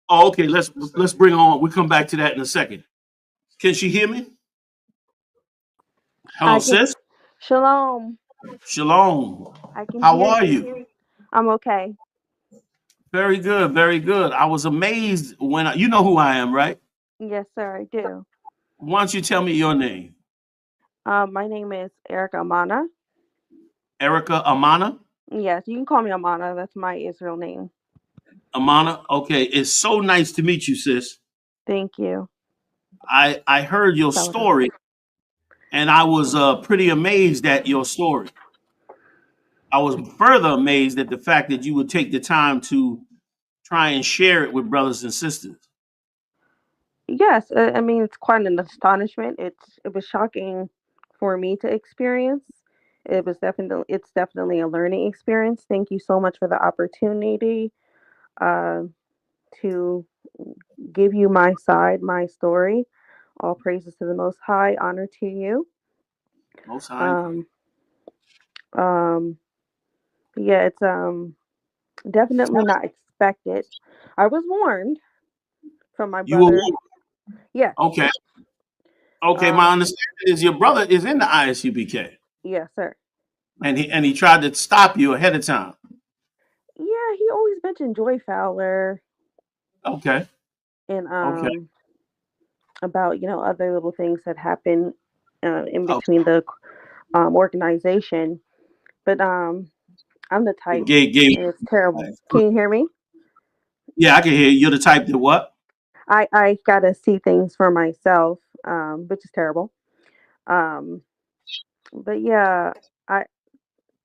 Oh, okay. Let's bring her on. We'll come back to that in a second. Can she hear me? Hello, I can. sis. Shalom. Shalom. I can How hear are you. you? I'm okay. Very good. Very good. I was amazed you know who I am, right? Yes, sir, I do. Why don't you tell me your name? My name is Erica Amana. Erica Amana? Yes, you can call me Amana. That's my Israel name. Amana? Okay. It's so nice to meet you, sis. Thank you. I heard your Saladam. story and I was pretty amazed at your story. I was further amazed at the fact that you would take the time to try and share it with brothers and sisters. Yes, I mean it's quite an astonishment. It was shocking for me to experience. It's definitely a learning experience. Thank you so much for the opportunity uh, to give you my side, my story. All praises to the Most High. Honor to you. Most High. Um, um, yeah, it's definitely not expected. I was warned from my You were brother. Yes. okay. Okay, my Um, understanding is your brother is in the ISUBK, yes, sir. and he tried to stop you ahead of time. Yeah, he always mentioned Joy Fowler Okay, and okay. about other little things that happen in Oh, between the organization. But I'm the type, gave. and it's terrible. Can you hear me? Yeah, I can hear you. You're the type that what? I gotta see things for myself, which is terrible. Um, but yeah, I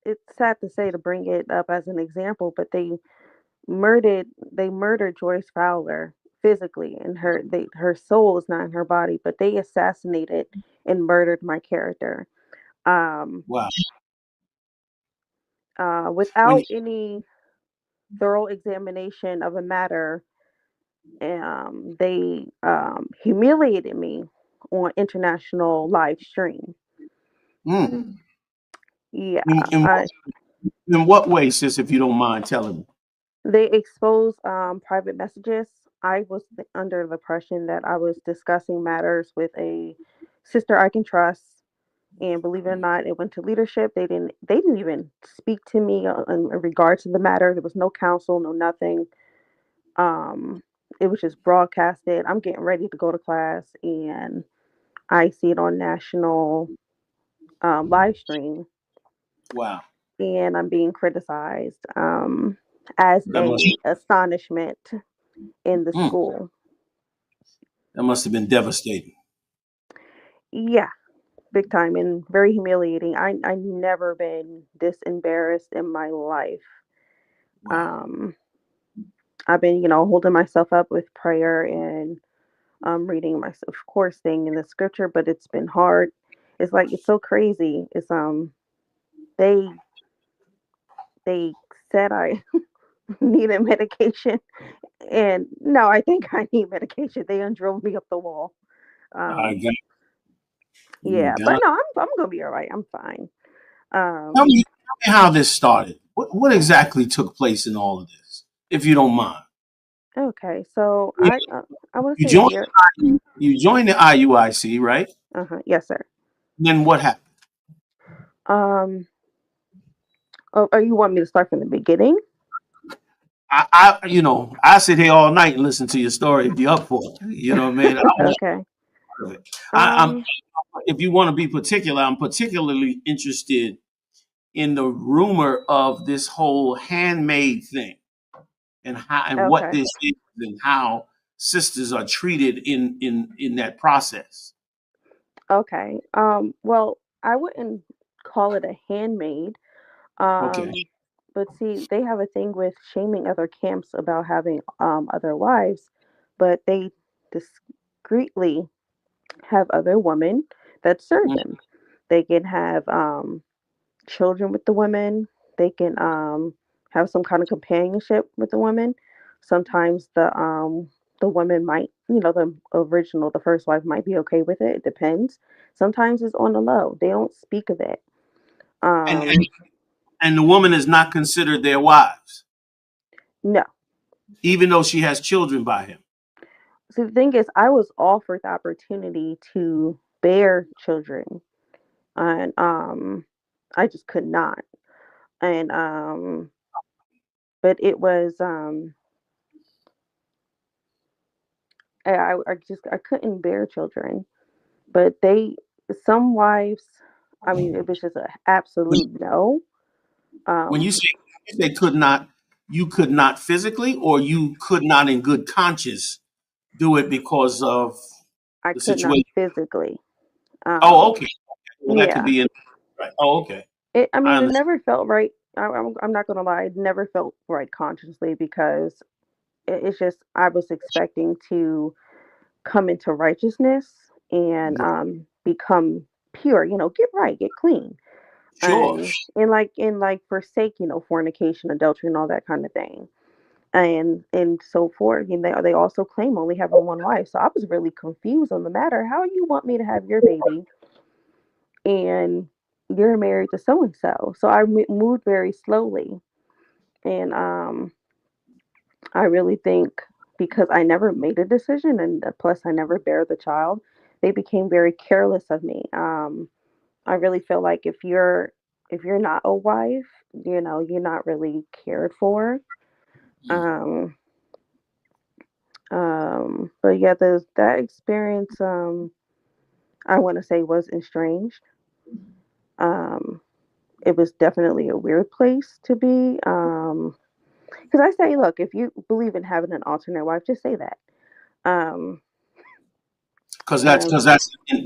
it's sad to say to bring it up as an example, but they murdered Joyce Fowler physically, and her soul is not in her body, but they assassinated and murdered my character. Um, Wow. When without any thorough examination of a matter, they humiliated me on international live stream. mm, Yeah, in, in, I, in what way, sis? If you don't mind telling me. they exposed private messages. I was under the impression that I was discussing matters with a sister I can trust, and believe it or not, it went to leadership. They didn't even speak to me in regard to the matter. There was no counsel, no nothing. Um, it was just broadcasted. I'm getting ready to go to class, and I see it on national live stream, Wow. and I'm being criticized as That must a astonishment in the mm, school. that must have been devastating. Yeah, big time and very humiliating. I never been this embarrassed in my life. Wow. Um, I've been, holding myself up with prayer and reading myself, of course, staying in the scripture, but it's been hard. It's so crazy. They they said I needed medication, and no, I think I need medication. They undrove me up the wall. I Um, got. yeah, but God. no, I'm gonna be all right. I'm fine. Tell Um, me, tell me how this started. What exactly took place in all of this, if you don't mind? okay, so You, I want to you say a joined year. you joined the IUIC, right? Yes, sir. Then what happened? Um, oh, you want me to start from the beginning? I sit here all night and listen to your story if you're up for it. You know what I mean? I want Okay. part of it. I'm Um, if you want to be particular, I'm particularly interested in the rumor of this whole handmaid thing and how and what okay. this is and how sisters are treated in that process. Okay. Well, I wouldn't call it a handmaid. Okay. Um, but see, they have a thing with shaming other camps about having other wives, but they discreetly have other women that serve Mm, them. They can have children with the women. They can have some kind of companionship with the women. Sometimes the woman might, the first wife might be okay with it. It depends. Sometimes it's on the low. They don't speak of it. And, and Um, and the woman is not considered their wives. no, even though she has children by him. So the thing is, I was offered the opportunity to bear children, and I just could not. And but it was I just I couldn't bear children. But some wives, I mean, it was just an When, absolute no. when Um, you say could not, you could not physically, or you could not in good conscience do it because of I the could not situation. physically. Oh, okay. Well, that could Yeah. be in. Right. Oh, okay. I I mean, it understand. never felt right. I'm not gonna lie, it never felt right consciously because it's just I was expecting to come into righteousness and become pure. You know, get right, get clean, Sure. and like forsake, you know, fornication, adultery, and all that kind of thing. And so forth. You know, they also claim only having one wife. So I was really confused on the matter. How you want me to have your baby and you're married to so and so? So I moved very slowly, and I really think because I never made a decision, and plus I never bear the child, they became very careless of me. I really feel like if you're not a wife, you know, you're not really cared for. Um, but yeah, that experience, I want to say was estranged. Um, it was definitely a weird place to be. Because I say, look, if you believe in having an alternate wife, just say that. Um, Because that's and because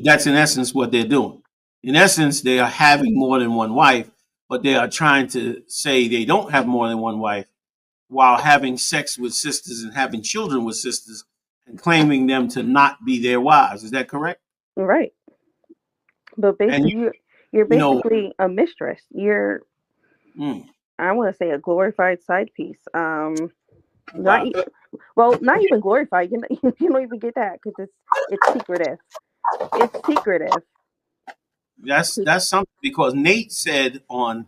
that's in essence what they're doing. In essence, they are having more than one wife, but they are trying to say they don't have more than one wife while having sex with sisters and having children with sisters and claiming them to not be their wives. Is that correct? right, but And basically, you're you know, basically a mistress. You're mm, I want to say a glorified side piece. Not wow, e- well, not even glorified. You know, you don't even get that because it's secretive. It's secretive. that's something because Nate said on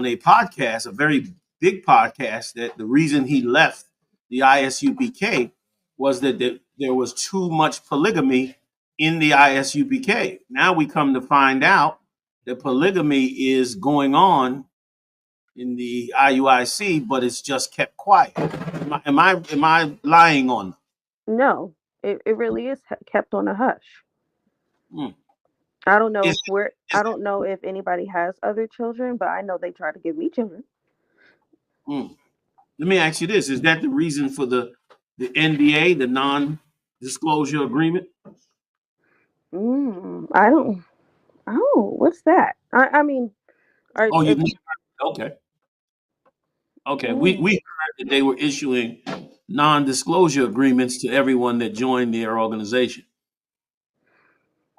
a podcast, a very big podcast, that the reason he left the ISUPK was that there was too much polygamy in the ISUPK. Now we come to find out that polygamy is going on in the IUIC, but it's just kept quiet. Am I lying on? No, it really is kept on a hush. Hmm. I don't know Is, if we're. is I don't know if anybody has other children, but I know they try to give me children. hmm. Let me ask you this: is that the reason for the NDA, the non-disclosure agreement? I don't. Oh, what's that? I mean, are Oh, okay. Okay, we mm, heard that they were issuing non-disclosure agreements to everyone that joined their organization.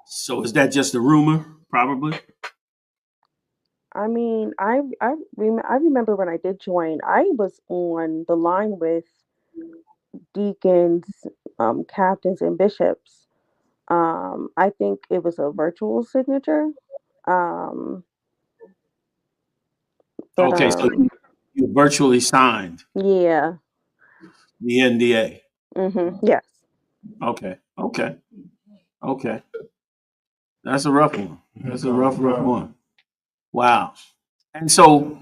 So is that just a rumor? Probably. I mean, I remember when I did join, I was on the line with deacons, captains, and bishops. I think it was a virtual signature. Um, but Okay, so you virtually signed yeah. the NDA. Yes. Okay, okay, okay. That's a rough one. That's a rough one. Wow. And so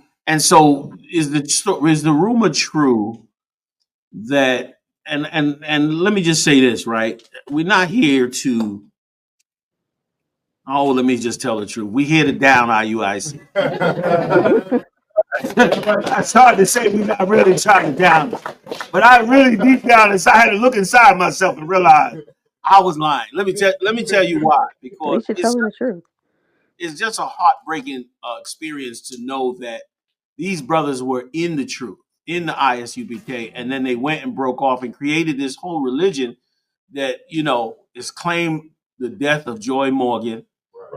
is the rumor true that and let me just say this, right? We're not here to let me just tell the truth. We're here to down IUIC. It's hard to say we're not really trying to down it. But I really deep down inside I had to look inside myself and realize I was lying. Let me tell you why. At Because least you're telling the truth. it's just a heartbreaking experience to know that these brothers were in the truth, in the ISUBK, and then they went and broke off and created this whole religion that is claimed the death of Joy Morgan,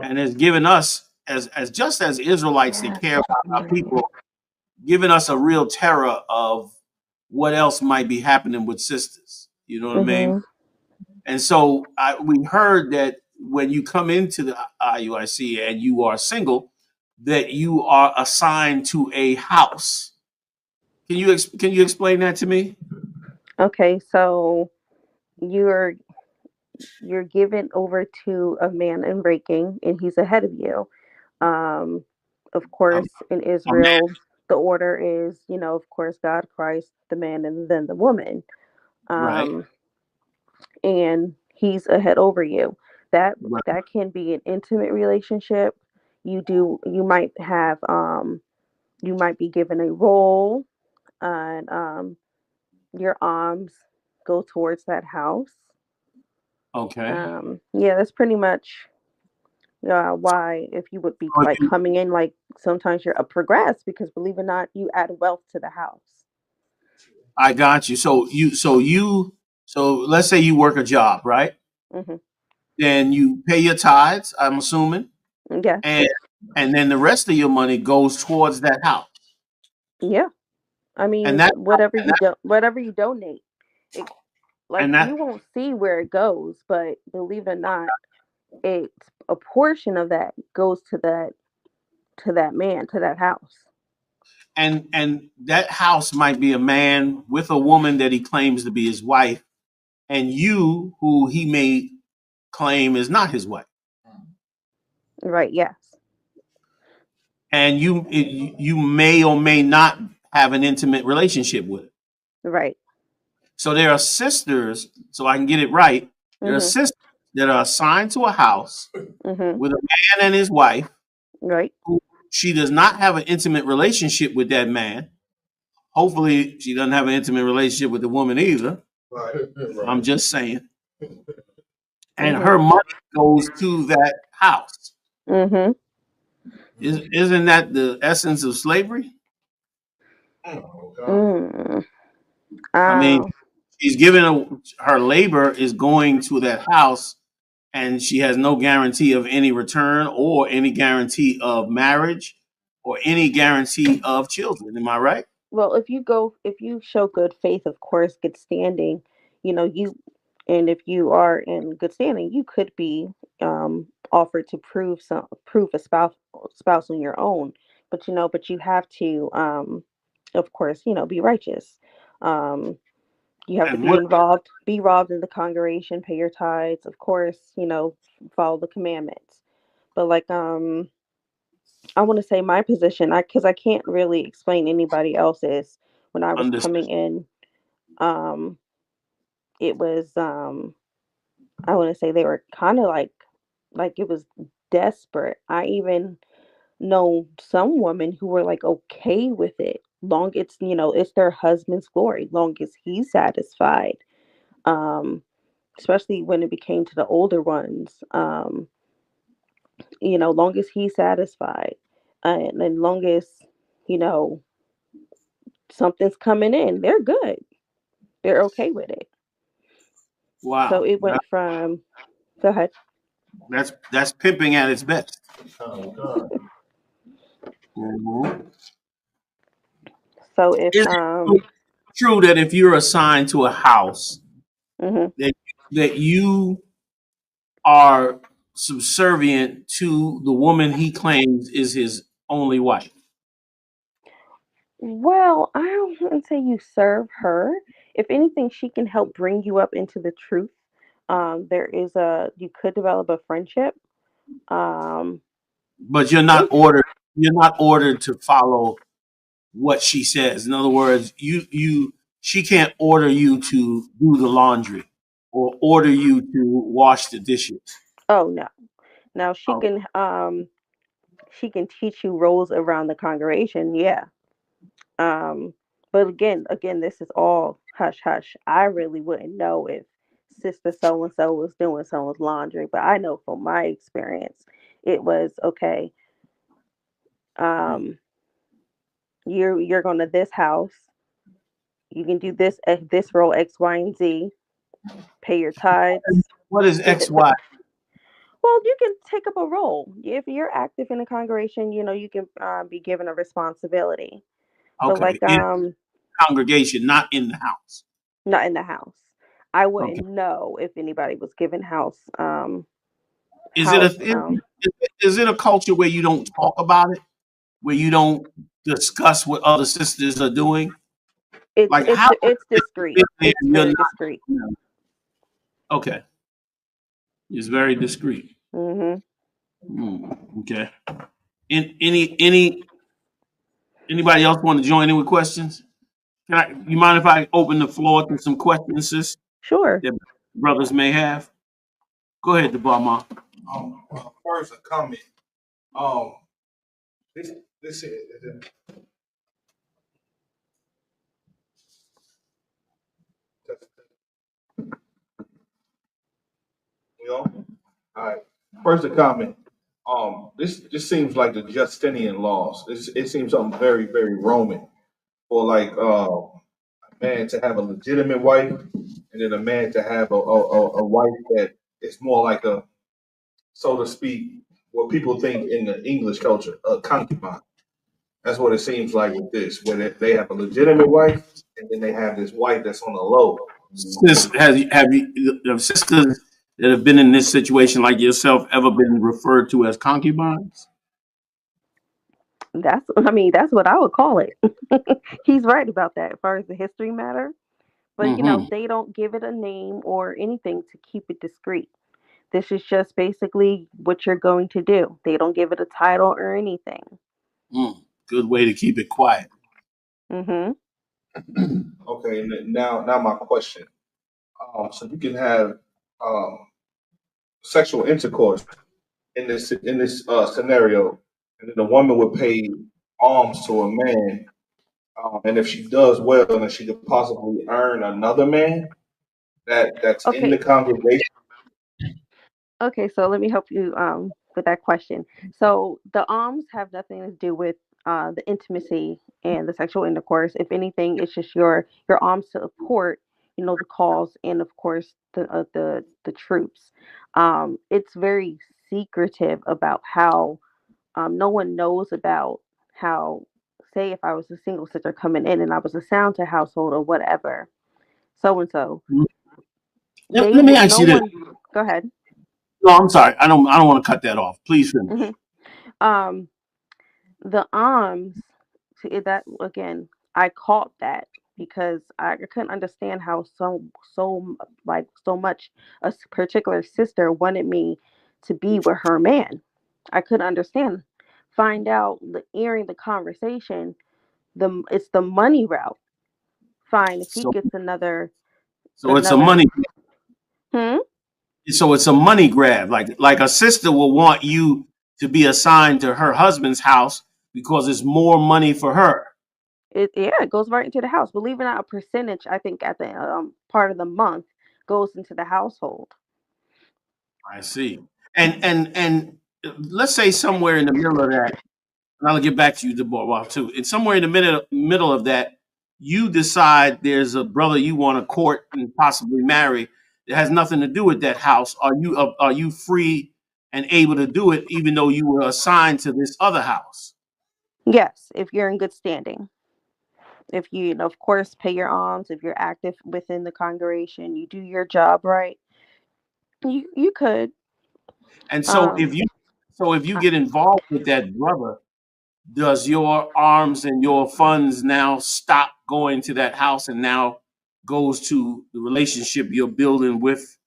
and has given us as just as Israelites that Yes. care about our people, giving us a real terror of what else might be happening with sisters. You know what I mean? Mhm. And so we heard that when you come into the IUIC and you are single, that you are assigned to a house. Can you explain that to me? Okay, so you're you're given over to a man in breaking, and he's ahead of you. Um, of A, course, in a man, Israel, the order is, of course, God, Christ, the man, and then the woman. right? Um, and he's ahead over you. That Right. that can be an intimate relationship. You might have you might be given a role, and your arms go towards that house. Okay. Yeah, that's pretty much why if you would be So like you, coming in like sometimes you're a progress because believe it or not you add wealth to the house. I got you. So let's say you work a job, right? Hmm. Then you pay your tithes, I'm assuming, Yes. and and then the rest of your money goes towards that house. Yeah. I And mean that and that whatever you donate, it, like and you that won't see where it goes, but believe it or not, it's a portion of that goes to that man, to that house. and that house might be a man with a woman that he claims to be his wife, and you who he may claim is not his wife. Right, yes. And you may or may not have an intimate relationship with it. Right. So there are sisters, so I can get it right. There are Mhm. sisters that are assigned to a house Mhm. with a man and his wife. Right. Who She does not have an intimate relationship with that man. Hopefully, she doesn't have an intimate relationship with the woman either. Right. I'm just saying. And Mhm. her money goes to that house. Mhm. Isn't that the essence of slavery? Mm. I mean, Uh, she's given her labor is going to that house, and she has no guarantee of any return or any guarantee of marriage or any guarantee of children. Am I right? well, if you show good faith, of course, good standing, you, and if you are in good standing, you could be offered to prove a spouse on your own. But but you have to, of course, be righteous. Um, you have to And what be involved in the congregation, pay your tithes, of course, follow the commandments. But like I want to say my position, I because I can't really explain anybody else's. When I was understood? coming in, um, it was I want to say they were kind of like it was desperate. I even know some women who were like okay with it, long it's it's their husband's glory, long as he's satisfied. Um, especially when it became to the older ones. Long as he's satisfied, and long as you know something's coming in, they're good. They're okay with it. So Wow, it went from go ahead. that's pimping at its best. Oh God. Mhm. So if Is it true that if you're assigned to a house mhm. that that you are subservient to the woman he claims is his only wife? Well, I wouldn't say you serve her. If anything, she can help bring you up into the truth. There is a you could develop a friendship. Um, But you're not it, ordered. You're not ordered to follow what she says. In other words, she can't order you to do the laundry or order you to wash the dishes. oh no, now Oh, she can teach you roles around the congregation. Yeah. Um, but again, this is all hush hush. I really wouldn't know if sister so and so was doing someone's laundry, but I know from my experience, it was okay. Um, you're going to this house. You can do this role X, Y, and Z. Pay your tithes. what is It, it- XY? well, you can take up a role if you're active in a congregation. You can be given a responsibility. But Okay, like in congregation, not in the house. not in the house. I Okay, wouldn't know if anybody was given is it a house is it a culture where you don't talk about it, where you don't discuss what other sisters are doing? It's Like it's how it's is discreet. it there It's and you're very not? discreet. Okay, it's very discreet. Mhm. Okay. Anybody else want to join in with questions? Can I? You mind if I open the floor to some questions, sis, Sure. that brothers may have? Go ahead, Debarma. First, a comment. Um, this this is you know. All right. First, a comment. This seems like the Justinian laws. It seems something very very Roman for like a man to have a legitimate wife, and then a man to have a wife that is more like a, so to speak, what people think in the English culture, a concubine. That's what it seems like with this, where they have a legitimate wife, and then they have this wife that's on the low. Sis, have you the sisters that have been in this situation like yourself ever been referred to as concubines? That's what I would call it. He's right about that as far as the history matter. But Mm-hmm. they don't give it a name or anything to keep it discreet. This is just basically what you're going to do. They don't give it a title or anything. Good way to keep it quiet. Mhm. Okay, and then now my question. So you can have um, sexual intercourse in this scenario, and then the woman would pay alms to a man, and if she does well, then she could possibly earn another man that's in the Okay. congregation. Okay, so let me help you with that question. So the alms have nothing to do with the intimacy and the sexual intercourse. If anything, it's just your alms to support, the cause and of course the troops. It's very secretive about how no one knows about how. Say if I was a single sister coming in and I was assigned to household or whatever, so and so, Let me ask no you this. one. Go ahead. No, I'm sorry. I don't want to cut that off. Please finish. Hmm. Um, The arms, see that again, I caught that because I couldn't understand how so much particular sister wanted me to be with her man. I couldn't understand. Find out hearing the conversation, it's the money route. Fine, if he So gets so it's a another. money Hmm. so it's a money grab. Like a sister will want you to be assigned to her husband's house because it's more money for her. It goes right into the house. Believe it or not, a percentage I think at the part of the month goes into the household. I see. And let's say somewhere in the middle of that, and I'll get back to you, Deborah, too. And somewhere in the middle of that, you decide there's a brother you want to court and possibly marry that has nothing to do with that house. Are you free and able to do it, even though you were assigned to this other house? Yes, if you're in good standing. If you, of course, pay your alms, if you're active within the congregation, you do your job right, you could. And Um, so if you I- get involved with that brother, does your arms and your funds now stop going to that house and now goes to the relationship you're building with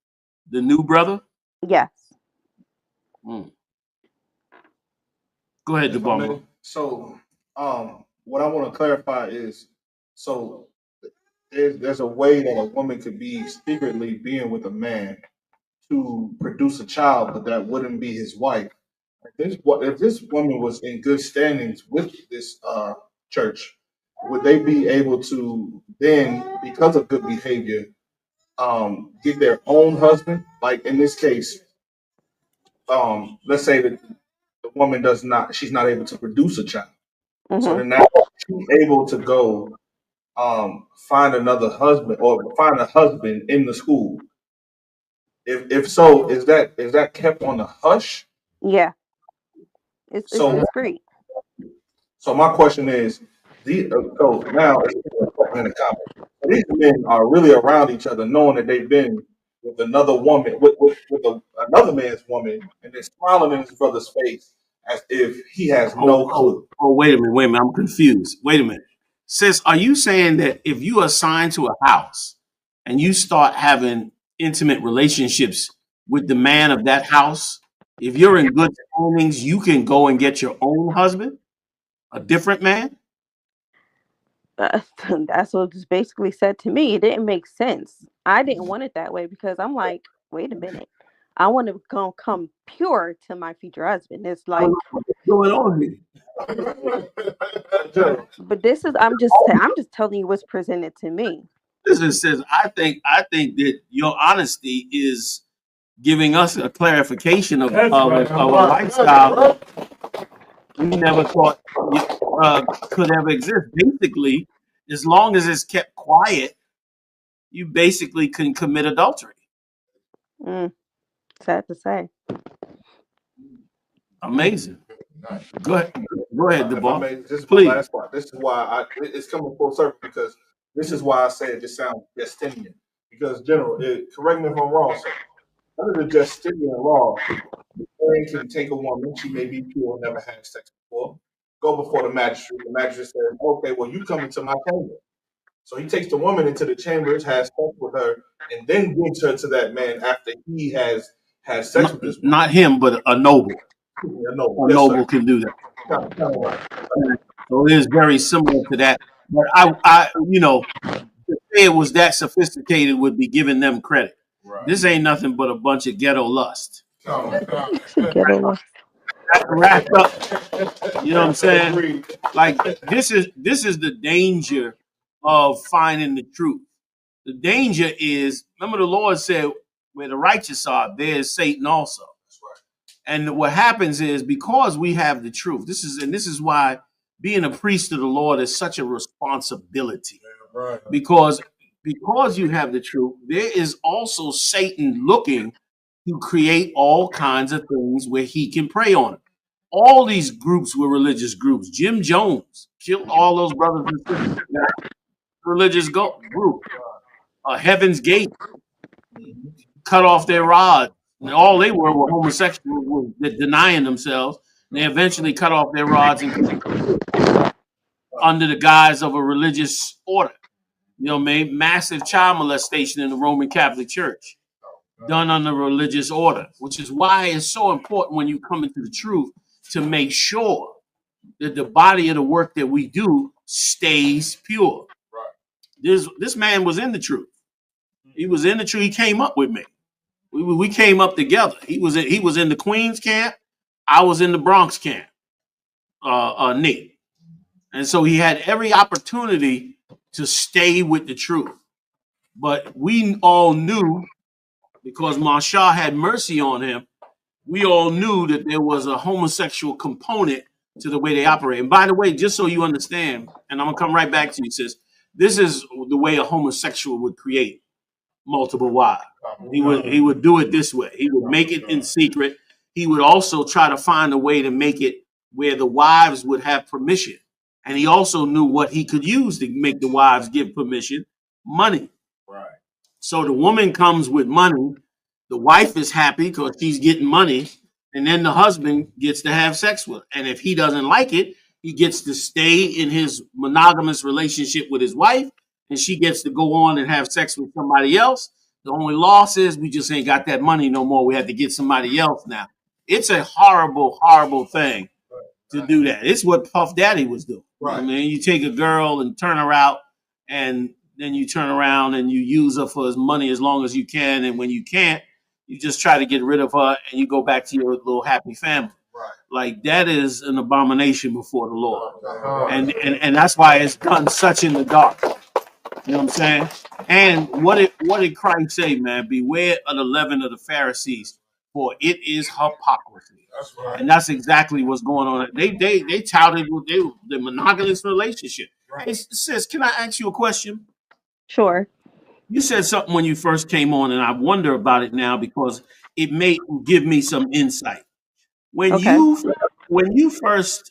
the new brother? yes. Mm. Go ahead, If I DeBarma. may. So, what I want to clarify is, so there's a way that a woman could be secretly being with a man to produce a child, but that wouldn't be his wife. If this woman was in good standings with this church, would they be able to then, because of good behavior, get their own husband? Like in this case, let's say that the woman she's not able to produce a child. So Hmm. then now she's able to go find another husband or find a husband in the school. If so, is that kept on the hush? Yeah, it's So discreet. so my question is, so now it's in the comments. So these men are really around each other, knowing that they've been with another woman, another man's woman, and they're smiling in his brother's face as if he has no Oh, clue. wait a minute, I'm confused. Wait a minute. Sis, are you saying that if you are assigned to a house and you start having intimate relationships with the man of that house, if you're in good standings, you can go and get your own husband, a different man? Uh, that's what was basically said to me. It didn't make sense. I didn't want it that way because I'm like, wait a minute. I want to come pure to my future husband. It's I don't like, know what's going on here. but this is I'm just telling you what's presented to me. Listen, says I think that your honesty is giving us a clarification of a lifestyle we never thought could ever exist. Basically, as long as it's kept quiet, you basically can commit adultery. Mm, sad to say. Amazing. Go ahead, go ahead, If I DeBoss. may, this is my Please. last part. This is why it's coming full circle because this is why I say it just sounds Justinian. Because general, correct me if I'm wrong, sir. Under the Justinian law, the man can take a woman, she may be pure, never had sex before, go before the magistrate. The magistrate says, okay, well, you come into my chamber. So he takes the woman into the chambers, has sex with her, and then gives her to that man after he has had sex with this woman. Not him, but a noble. Yeah, no, A yes, noble sir. can do that. Kind of right. So it is very similar to that. But to say it was that sophisticated would be giving them credit. Right. This ain't nothing but a bunch of ghetto lust. Ghetto love. Wrapped up, you know what I'm saying? Like this is the danger of finding the truth. The danger is, remember the Lord said, where the righteous are, there is Satan also. That's right. And what happens is because we have the truth, this is why being a priest of the Lord is such a responsibility. Yeah, right. Because you have the truth, there is also Satan looking to create all kinds of things where he can prey on it. All these groups were religious groups. Jim Jones killed all those brothers and sisters. Religious group. Heaven's Gate cut off their rod. And all they were homosexuals denying themselves. And they eventually cut off their rods and under the guise of a religious order. Made massive child molestation in the Roman Catholic Church, done under religious order, which is why it's so important when you come into the truth to make sure that the body of the work that we do stays pure. Right. This man was in the truth. He was in the truth. He came up with me. We came up together. He was in the Queens camp. I was in the Bronx camp. Nick, and so he had every opportunity to stay with the truth. But we all knew, because Marshall had mercy on him, we all knew that there was a homosexual component to the way they operate. And by the way, just so you understand, and I'm gonna come right back to you, sis, this is the way a homosexual would create multiple wives. He would do it this way. He would make it in secret. He would also try to find a way to make it where the wives would have permission. And he also knew what he could use to make the wives give permission: money. Right. So the woman comes with money. The wife is happy because she's getting money. And then the husband gets to have sex with her. And if he doesn't like it, he gets to stay in his monogamous relationship with his wife. And she gets to go on and have sex with somebody else. The only loss is we just ain't got that money no more. We have to get somebody else now. It's a horrible, horrible thing to do that. It's what Puff Daddy was doing. Right. I mean, you take a girl and turn her out, and then you turn around and you use her for as money as long as you can. And when you can't, you just try to get rid of her and you go back to your little happy family. Right. Like that is an abomination before the Lord. And that's why it's done such in the dark. You know what I'm saying? And what did Christ say, man? Beware of the leaven of the Pharisees, for it is hypocrisy. That's right. And that's exactly what's going on. They touted the monogamous relationship. Right. Hey, sis, can I ask you a question? Sure. You said something when you first came on, and I wonder about it now because it may give me some insight. When Okay. you first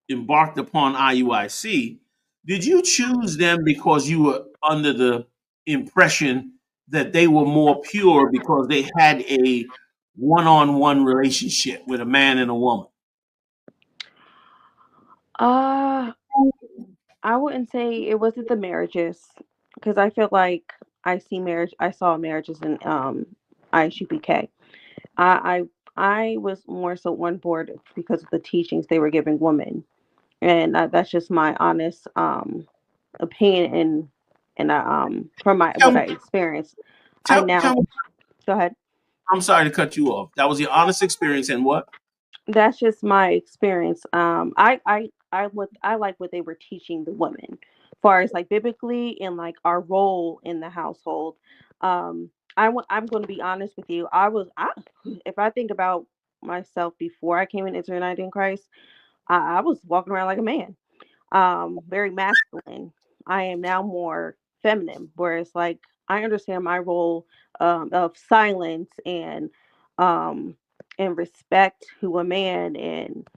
embarked upon IUIC, did you choose them because you were under the impression that they were more pure because they had a one-on-one relationship with a man and a woman? Uh I wouldn't say it wasn't the marriages, because I feel like I saw marriages in ISUPK. I I was more so on board because of the teachings they were giving women, and that's just my honest opinion, and from my Tell what me, I experienced. I tell now me. go ahead. I'm sorry to cut you off. That was your honest experience, and what? That's just my experience. I like what they were teaching the women, far as like biblically and like our role in the household. I'm going to be honest with you. If I think about myself before I came into United in Christ, I was walking around like a man, very masculine. I am now more feminine, whereas like I understand my role of silence um, and respect to a man, and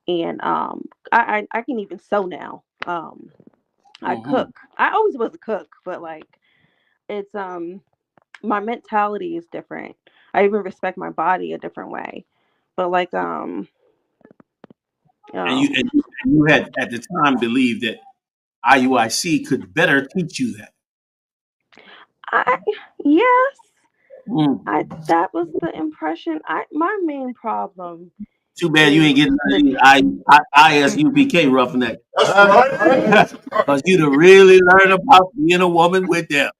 I can even sew now. I Hmm. cook. I always was a cook, but like it's my mentality is different. I even respect my body a different way. But like And you um and you had at the time believed that IUIC could better teach you that. I yes, Mm. I that was the impression. I My main problem Too bad you is ain't getting none the of these teaching. ISUPK roughneck. That's right. Because you'd have really learned about being a woman with them.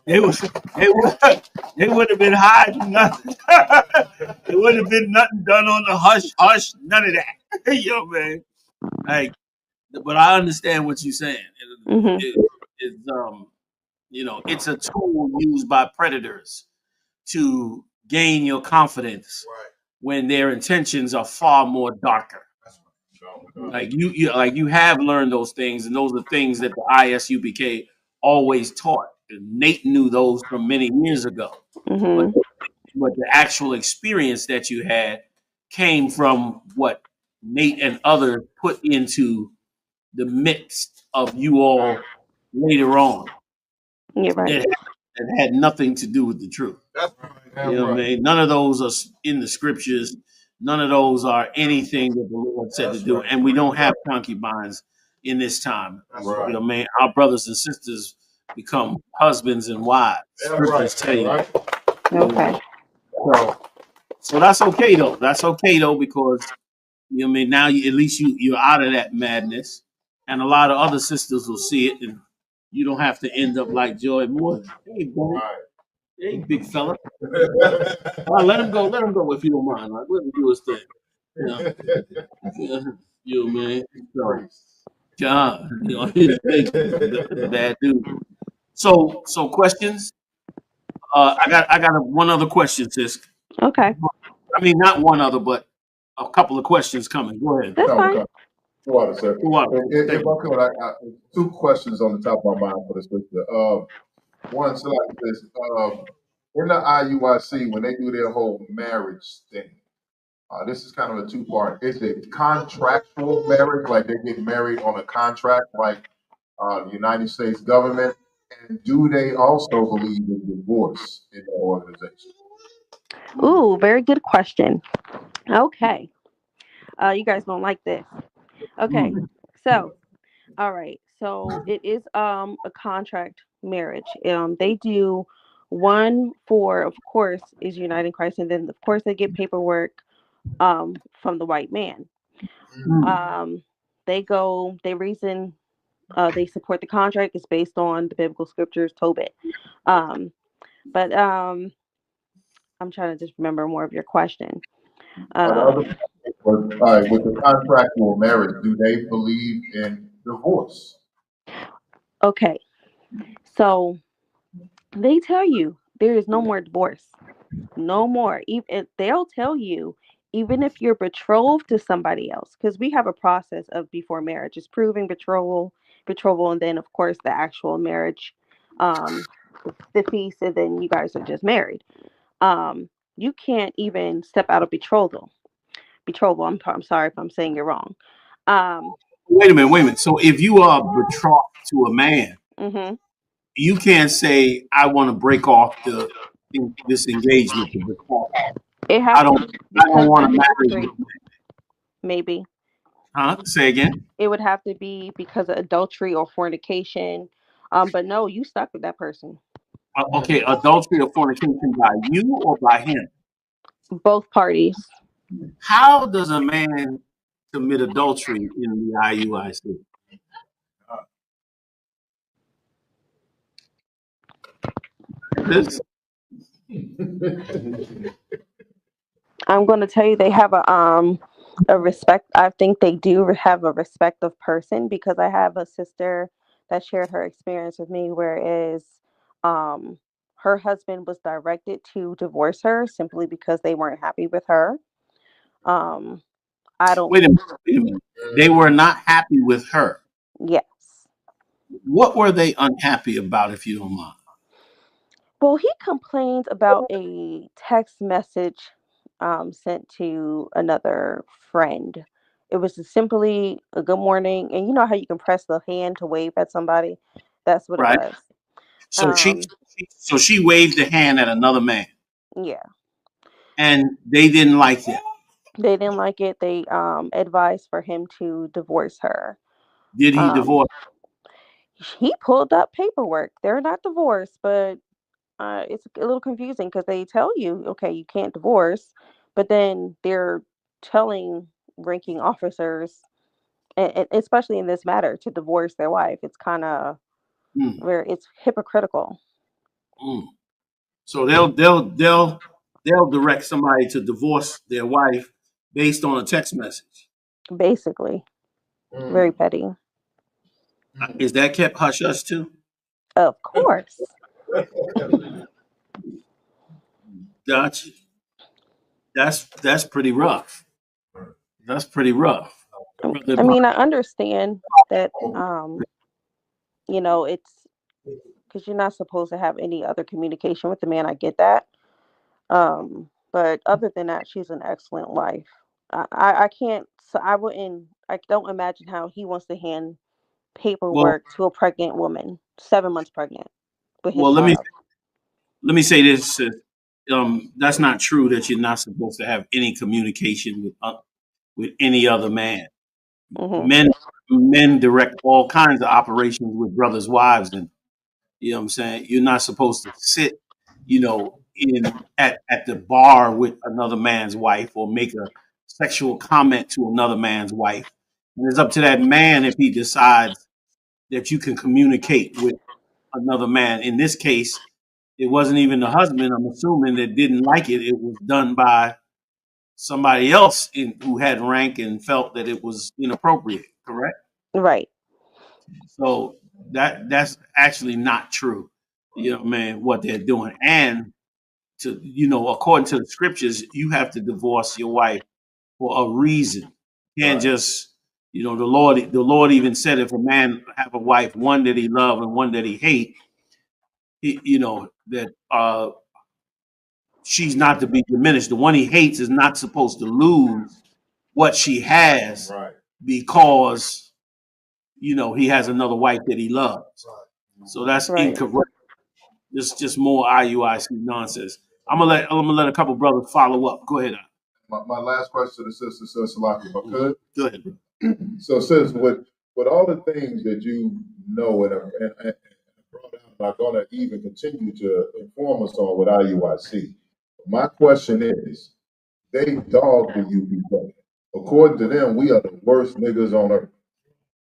They was they would they would have been hiding nothing. It would have been nothing done on the hush hush, none of that. Yo, man. Like, but I understand what you're saying. Hmm. It's it's a tool used by predators to gain your confidence Right. when their intentions are far more darker. Like you have learned those things, and those are things that the ISUPK always taught. And Nate knew those from many years ago, but Hmm. but the actual experience that you had came from what Nate and others put into the midst of you all later on. You're right. That that had nothing to do with the truth. That's right. You Damn know what I right. mean? None of those are in the scriptures. None of those are anything that the Lord said to That's do. right. And we don't have concubines in this time. That's You know right. what I mean? Our brothers and sisters become husbands and wives. That's right. Scriptures tell you Right. that. You know what I Okay. mean? So that's okay though. That's okay though, because you know what I mean, now at least you're out of that madness. And a lot of other sisters will see it, and you don't have to end up like Joy Moore. Hey, buddy. Right. Hey, big fella. Let him go. Let him go if you don't mind. Like, let him do his thing. Yeah, yeah. You know, man. So, God, he's a bad dude. So questions. I got one other question, sis. Okay. I mean, not one other, but a couple of questions coming. Go ahead. That's Come, fine. come. Go on, sir. Go on. If Thank I could, two questions on the top of my mind for the sister. One, so like this, in the IUIC, when they do their whole marriage thing, this is kind of a two-part. Is it contractual marriage, like they get married on a contract, like the United States government? And do they also believe in divorce in their organization? you. Ooh, very good question. Okay. You guys don't like this. Okay. Mm. So, all right. So it is a contract marriage. They do one for, of course, is United in Christ, and then of course they get paperwork from the white man. Mm. Um they reason they support the contract is based on the biblical scriptures, Tobit. Um but I'm trying to just remember more of your question. The other Um was, all right, with the contractual marriage, do they believe in divorce? okay. So they tell you there is no more divorce. No more. Even they'll tell you, even if you're betrothed to somebody else, because we have a process of before marriage. It's proving betrothal, and then of course the actual marriage, um, the feast, and then you guys are just married. You can't even step out of betrothal. Betrothal. I'm sorry if I'm saying you're wrong. Um, Wait a minute. Wait a minute. So if you are betrothed to a man, hmm you can't say I want to break off this engagement because It has I don't to I don't because want of to marry you. ministry, maybe. Huh? Say again. It would have to be because of adultery or fornication. But no, you stuck with that person. Okay, adultery or fornication by you or by him? Both parties. How does a man commit adultery in the IUIC? This I'm going to tell you they have a respect. I think they do have a respect of person because I have a sister that shared her experience with me, whereas um, her husband was directed to divorce her simply because they weren't happy with her. Um, I don't. wait a minute. Wait a minute. They were not happy with her. Yes. What were they unhappy about, if you don't mind? Well, he complained about a text message sent to another friend. It was simply a good morning, and you know how you can press the hand to wave at somebody. That's what it Right. was. So Um, she waved the hand at another man, yeah, and they didn't like that. they didn't like it. They advised for him to divorce her. Did he Um, divorce? he pulled up paperwork. They're not divorced, but it's a little confusing because they tell you, okay, you can't divorce, but then they're telling ranking officers, and especially in this matter, to divorce their wife. It's kind of Mm, where it's hypocritical, mm. So they'll direct somebody to divorce their wife based on a text message. basically. Very Mm. petty. Is that kept hush hush too? Of course. Gotcha. That's pretty rough. That's pretty rough. Brother, I mean, I understand that, it's because you're not supposed to have any other communication with the man. I get that. But other than that, she's an excellent wife. I can't, so I don't imagine how he wants to hand well, paperwork to a pregnant woman, 7 months pregnant with his well, let me child. let me say this. That's not true that you're not supposed to have any communication with any other man. Hmm. Men direct all kinds of operations with brothers' wives, and you know what I'm saying. You're not supposed to sit, in at the bar with another man's wife or make a sexual comment to another man's wife. And it's up to that man if he decides that you can communicate with another man. In this case, it wasn't even the husband, I'm assuming, that didn't like it. It was done by somebody else who had rank and felt that it was inappropriate, correct? Right. So that's actually not true. Man, what they're doing. And according to the scriptures, you have to divorce your wife for a reason. You can't Right. just, the Lord even said if a man have a wife, one that he love and one that he hate, that she's not to be diminished. The one he hates is not supposed to lose what she has Right. because he has another wife that he loves. So that's Right. incorrect. Just more IUIC nonsense. I'm gonna let a couple brothers follow up. Go ahead. My last question to the sister, Sister Salaki, if I could. Go ahead, bro. So, sis, with all the things that you know and brought out, and are going to even continue to inform us on with IUIC, my question is, they dog the UPK. According to them, we are the worst niggas on earth.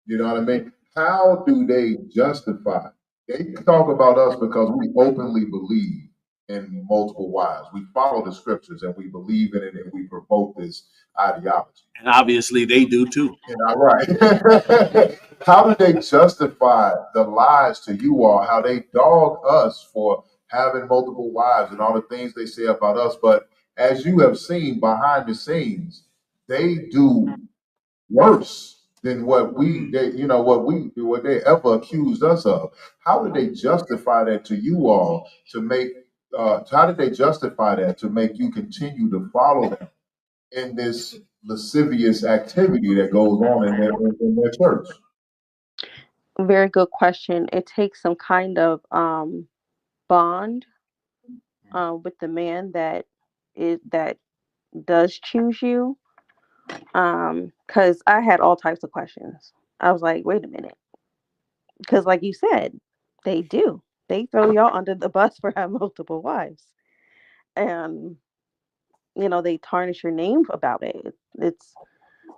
You know what I mean? How do they justify? They talk about us because we openly believe in multiple wives. We follow the scriptures and we believe in it and we promote this ideology. And obviously they do too. You know, right? How do they justify the lies to you all? How they dog us for having multiple wives and all the things they say about us? But as you have seen behind the scenes, they do worse than what they ever accused us of. How did they justify that to you all to make? How did they justify that to make you continue to follow them in this lascivious activity that goes on in their church? Very good question. It takes some kind of bond with the man that does choose you. Because I had all types of questions. I was like, wait a minute. Because, like you said, they do. They throw y'all under the bus for having multiple wives. And, they tarnish your name about it.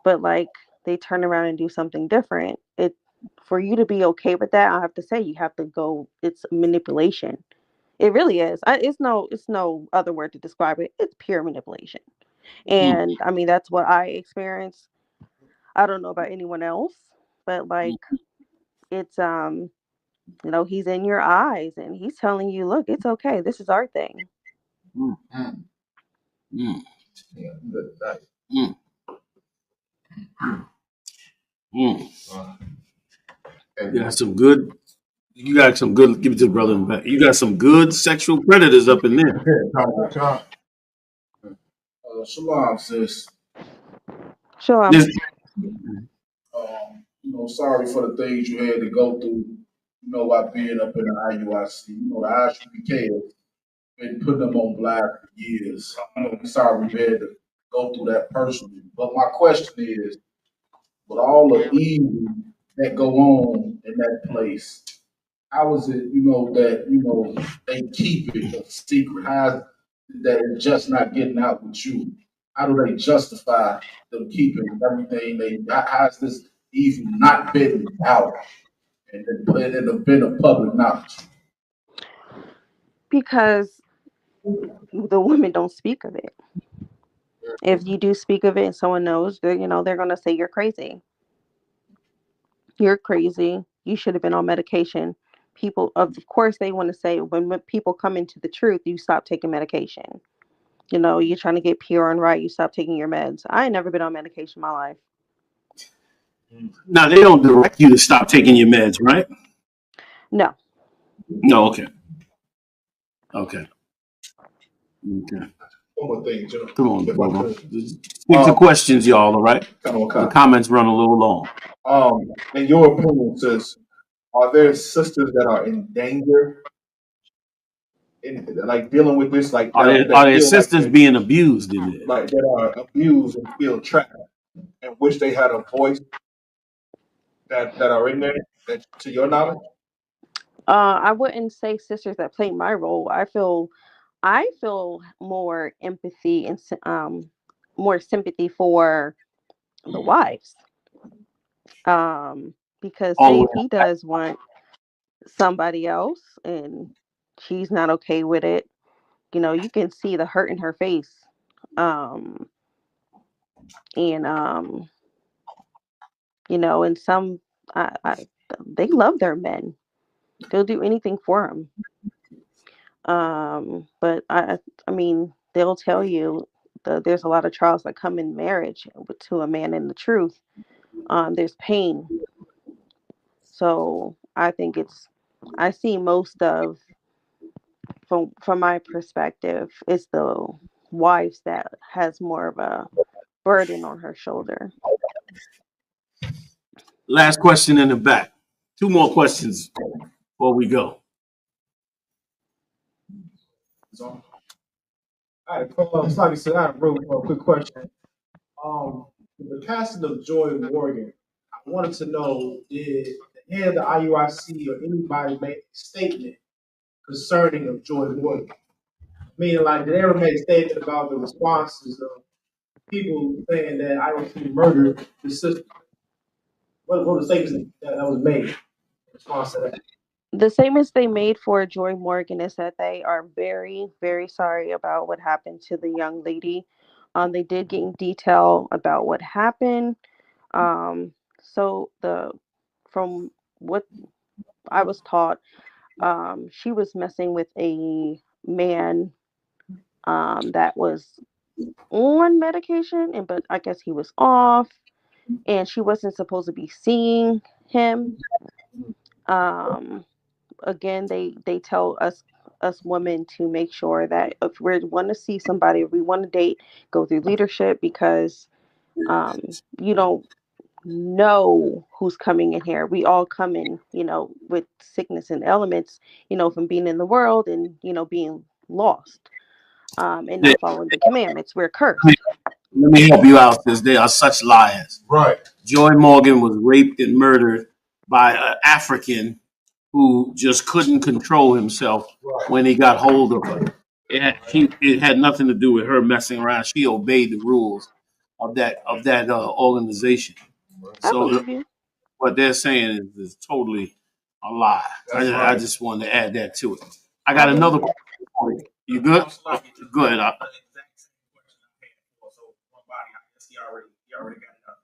But like, they turn around and do something different. For you to be okay with that, I have to say, you have to go, it's manipulation. It really is. It's no other word to describe it. It's pure manipulation. Mm, And I mean, that's what I experienced. I don't know about anyone else, but mm, like, it's he's in your eyes and he's telling you, look, it's okay. This is our thing. mm, Mm. mm, Yeah, that, mm, mm. uh, You and got some good. You got some good. Give it to the brother in the back. You got some good sexual predators up in there. Shalom, sis. Sure. This, Sorry for the things you had to go through. By being up in the IUIC. The ISUPK has been putting them on blast for years. We sorry we had to go through that personally. But my question is, with all the evil that go on in that place, how is it, that, they keep it a secret? How is it that it's just not getting out with you? How do they justify them keeping everything how is this evil not been out and have been a public knowledge? Because the women don't speak of it. If you do speak of it and someone knows, they're going to say you're crazy. You're crazy. You should have been on medication. People, of course, they want to say when people come into the truth, you stop taking medication. You're trying to get pure and right. You stop taking your meds. I ain't never been on medication in my life. now they don't direct you to stop taking your meds, right? No. No. Okay. Okay. Okay. One more thing, General, Come on, if I brother. could. Just stick to questions, y'all. All right. Kind of The okay. comments run a little long. In your opinion, sis, are there sisters that are in danger in like dealing with this, like Are that their feel like sisters being abused in there? that are abused and feel trapped and wish they had a voice that are in there that to your knowledge? I wouldn't say sisters that play my role. I feel more empathy and more sympathy for the wives. Um, because say Oh, if he does want somebody else and she's not okay with it, you can see the hurt in her face. Um, and some, they love their men. They'll do anything for them. But I mean, they'll tell you there's a lot of trials that come in marriage to a man in the truth. There's pain. So I see most of, from my perspective, it's the wives that has more of a burden on her shoulder. last question in the back. Two more questions before we go. So, I had slightly said I had a real quick question. The casting of Joy Morgan, I wanted to know, did the head of the IUIC or anybody make a statement concerning of Joy Morgan? Meaning, like, did they ever make a statement about the responses of people saying that IUIC murdered the sister? What were the statements that was made in response to that? The statements they made for Joy Morgan is that they are very, very sorry about what happened to the young lady. They did get in detail about what happened. So from what I was taught, she was messing with a man that was on medication, but I guess he was off, and she wasn't supposed to be seeing him. Um, Again, they tell us women to make sure that if we want to see somebody, if we want to date, go through leadership, because you don't know who's coming in here. We all come in, with sickness and elements, from being in the world and being lost, and They, not following the commandments. We're cursed. Let me help you out because they are such liars. Right. Joy Morgan was raped and murdered by an African who just couldn't control himself Right. when he got hold of her. It had nothing to do with her messing around. She obeyed the rules of that organization. I So believe you. what they're saying is totally a lie. I just wanted to add that to it. I I got believe another you. question for you. You good? Go ahead.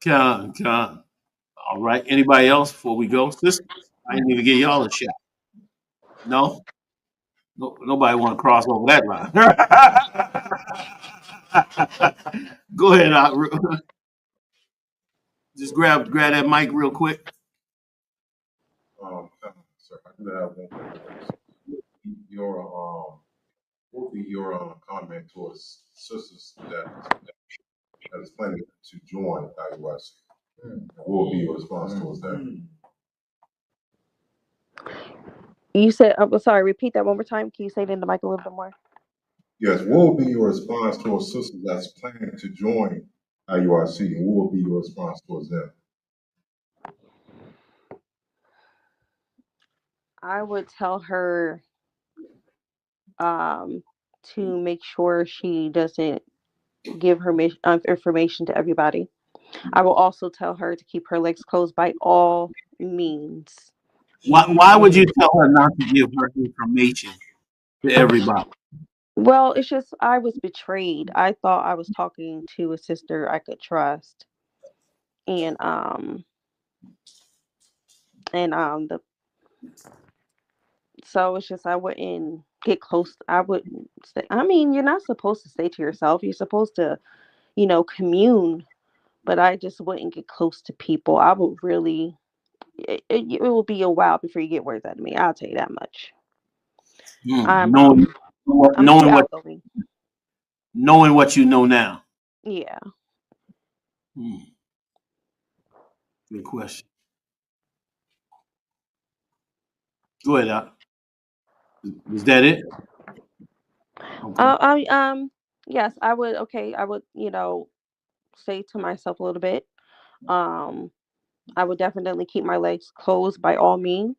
Con. All right. Anybody else before we go? Sis, I didn't even give y'all a shot. No? Nobody want to cross over that line. Go ahead. Just grab that mic real quick. Sir, I do have one quick question. Your what would be your comment towards sisters that is planning to join IUIC? What would be your response towards that? You said, I'm sorry, repeat that one more time. Can you say it in the mic a little bit more? Yes, what would be your response towards sisters that's planning to join IUIC, and what would be your response towards them? I would tell her um, to make sure she doesn't give her information to everybody. I will also tell her to keep her legs closed by all means. Why would you tell her not to give her information to everybody? Well, it's just I was betrayed. I thought I was talking to a sister I could trust, and the so it's just I wouldn't get close. I wouldn't say. I mean, you're not supposed to stay to yourself. You're supposed to, commune. But I just wouldn't get close to people. I would really. It will be a while before you get words out of me. I'll tell you that much. I'm Knowing I'm too knowing what outgoing. knowing what you know now. Yeah. Hmm, good question. Go ahead. Was that it? Okay. I yes, I would. Okay, I would. Say to myself a little bit. Um, I would definitely keep my legs closed by all means.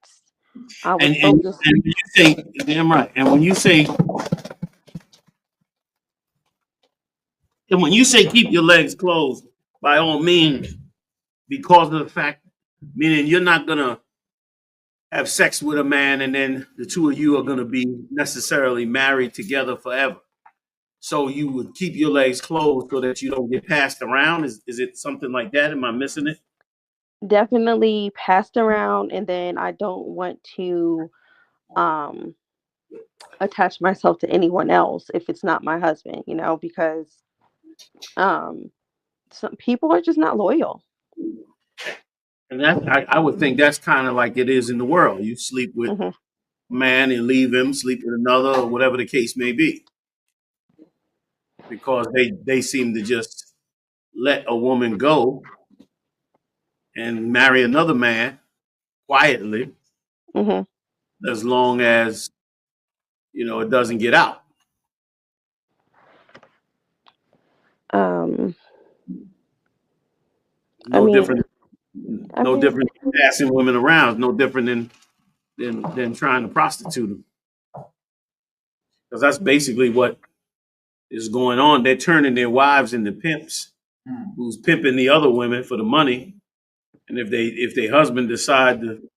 I would focus. And when you say damn right, and when you say keep your legs closed, by all means, because of the fact, meaning you're not gonna have sex with a man and then the two of you are gonna be necessarily married together forever. So you would keep your legs closed so that you don't get passed around. Is it something like that? Am I missing it? Definitely passed around, and then I don't want to um attach myself to anyone else if it's not my husband, because um some people are just not loyal. And I would think that's kind of like it is in the world. You sleep with Hmm. a man and leave him, sleep with another, or whatever the case may be, because they seem to just let a woman go and marry another man quietly Hmm. as long as it doesn't get out. um I No mean different. I No mean different than passing women around. No different than trying to prostitute them, because that's basically what is going on. They're turning their wives into pimps, who's pimping the other women for the money. And if their husband decide to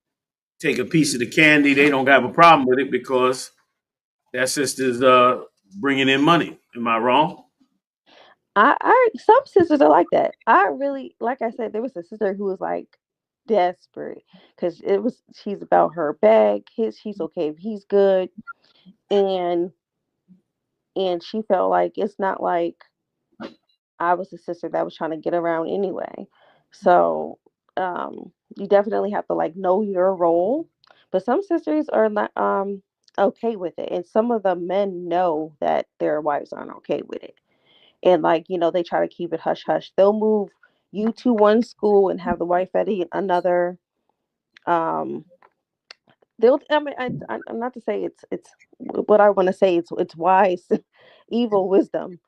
take a piece of the candy, they don't have a problem with it because that sister's bringing in money. Am I wrong? I some sisters are like that. I really, like I said, there was a sister who was like desperate because she's about her bag. She's okay if he's good, and she felt like it's not like I was the sister that was trying to get around anyway. So you definitely have to like know your role. But some sisters are not okay with it, and some of the men know that their wives aren't okay with it, and like they try to keep it hush hush. They'll move you to one school and have the wife at another. Um, they'll. I mean, I'm not to say it's what I want to say. It's wise, evil wisdom.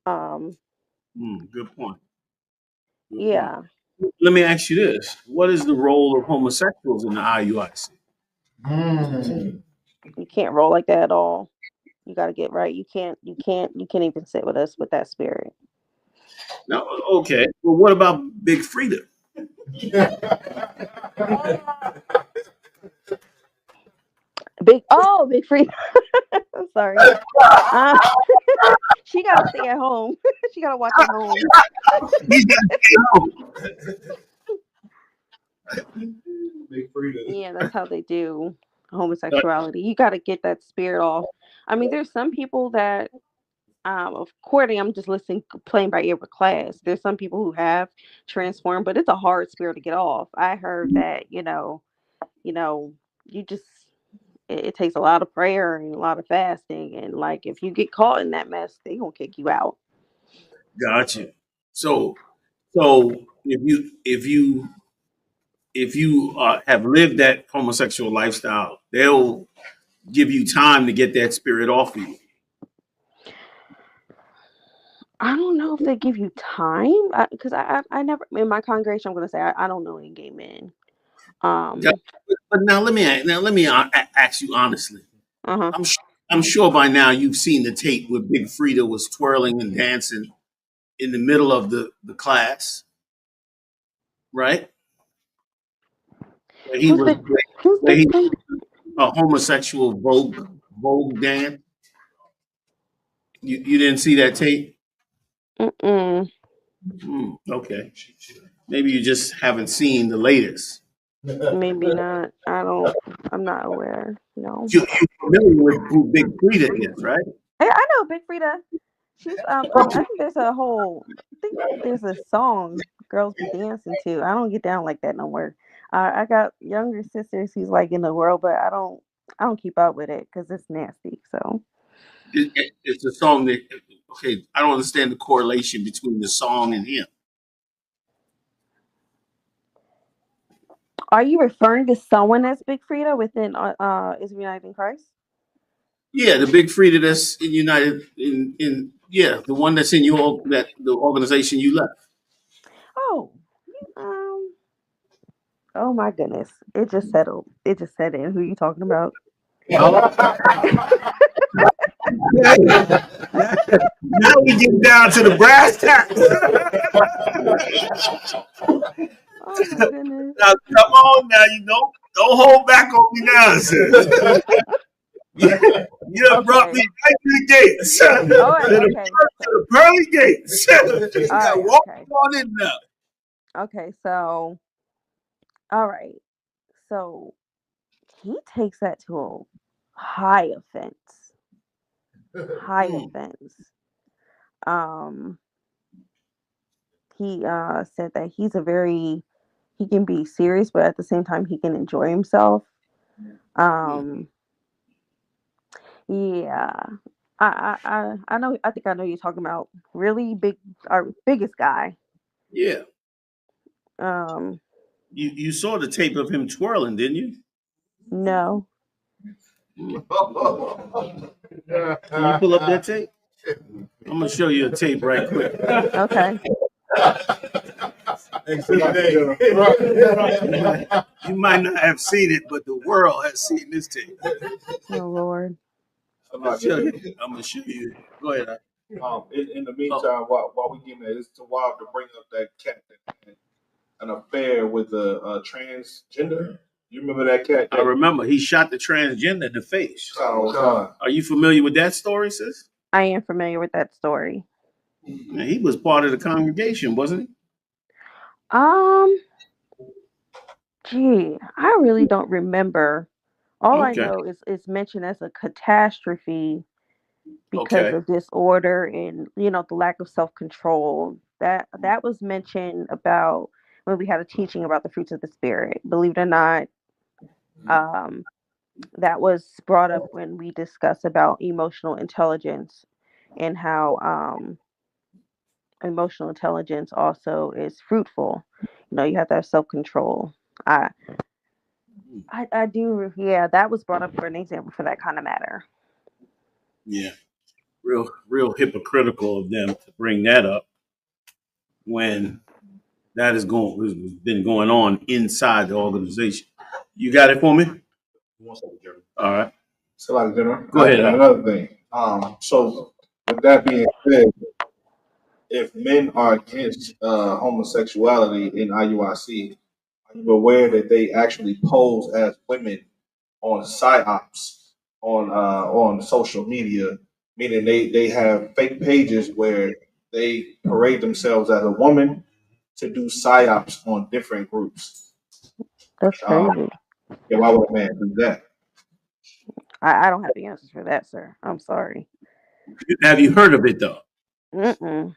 Um, Good point. Good point. Yeah, Let me ask you this: what is the role of homosexuals in the IUIC? Mm. you can't roll like that at all. You got to get right. You can't even sit with us with that spirit. No, okay. Well, what about Big Frida? Big free. I'm sorry. Uh, she got to stay at home. She got to watch at home. He's got to stay home. Big Frida. Yeah, that's how they do homosexuality. You got to get that spirit off. I mean, there's some people that, according, I'm just listening, playing by ear with class. There's some people who have transformed, but it's a hard spirit to get off. I heard that, you know, you just, it takes a lot of prayer and a lot of fasting. And like, if you get caught in that mess, they gonna kick you out. Gotcha. So, so if you have lived that homosexual lifestyle, they'll give you time to get that spirit off of you. I don't know if they give you time because I never in my congregation. I'm gonna say I don't know any gay men. Yeah, Um. but now let me ask you honestly. Uh huh. I'm sure by now you've seen the tape where Big Frida was twirling and dancing in the middle of the class, right? Where he Who's was big? Who's where big he friend? a homosexual Vogue dance. You didn't see that tape? Mm-mm. Okay, maybe you just haven't seen the latest. Maybe not. I don't. I'm not aware. No. You familiar with who Big Frida is, right? I know Big Frida. She's I think there's a whole. I think there's a song girls be dancing to. I don't get down like that no more. I got younger sisters who's like in the world, but I don't keep up with it because it's nasty. So. It's a song that okay. I don't understand the correlation between the song and him. Are you referring to someone as Big Frida within is United in Christ? Yeah, the Big Frida that's in United in yeah, the one that's in your that the organization you left. Oh, um, oh my goodness! It just settled. It just set in. Who you talking about? Now we get down to the brass tacks. Oh my goodness! Now, come on now, don't hold back on me now, sis. You done brought me Okay. right to the gates. All right. To Okay. the pearly gates. You All got to right. walk Okay. on in now. Okay. So, all right. So he takes that to a high offense. High Mm, offense. Um, he said that he can be serious, but at the same time he can enjoy himself. mm. Um, yeah, I know. I think I know you're talking about really big, our biggest guy. Yeah. Um, You saw the tape of him twirling, didn't you? no, Mm. Can you pull up that tape? I'm gonna show you a tape right quick. okay. You might not have seen it, but the world has seen this tape. Oh Lord. I'm I'll not show getting you. it. I'm gonna show you. Go ahead. In the Oh, meantime, while we getting there, it's too wild to bring up that cat that had an affair with a transgender. You remember that cat? I That remember he shot the transgender in the face. oh God. Are you familiar with that story, sis? I am familiar with that story. Man, he was part of the congregation, wasn't Um, gee, I really don't remember. he? All I Okay. know is it's mentioned as a catastrophe because Okay. of disorder and the lack of self-control. That was mentioned about when we had a teaching about the fruits of the spirit. Believe it or not, um, that was brought up when we discussed about emotional intelligence and how emotional intelligence also is fruitful. You have to have self-control. I I do, yeah, that was brought up for an example for that kind of matter. Yeah. Real hypocritical of them to bring that up. when that has been going on inside the organization. You got it for me? All right. So, like, General, Go ahead. another thing. So with that being said, if men are against homosexuality in IUIC, are you aware that they actually pose as women on psyops on social media, meaning they have fake pages where they parade themselves as a woman to do psyops on different groups. That's crazy. Yeah, why would a man do that? I don't have the answers for that, sir. I'm sorry. Have you heard of it though? Mm-mm.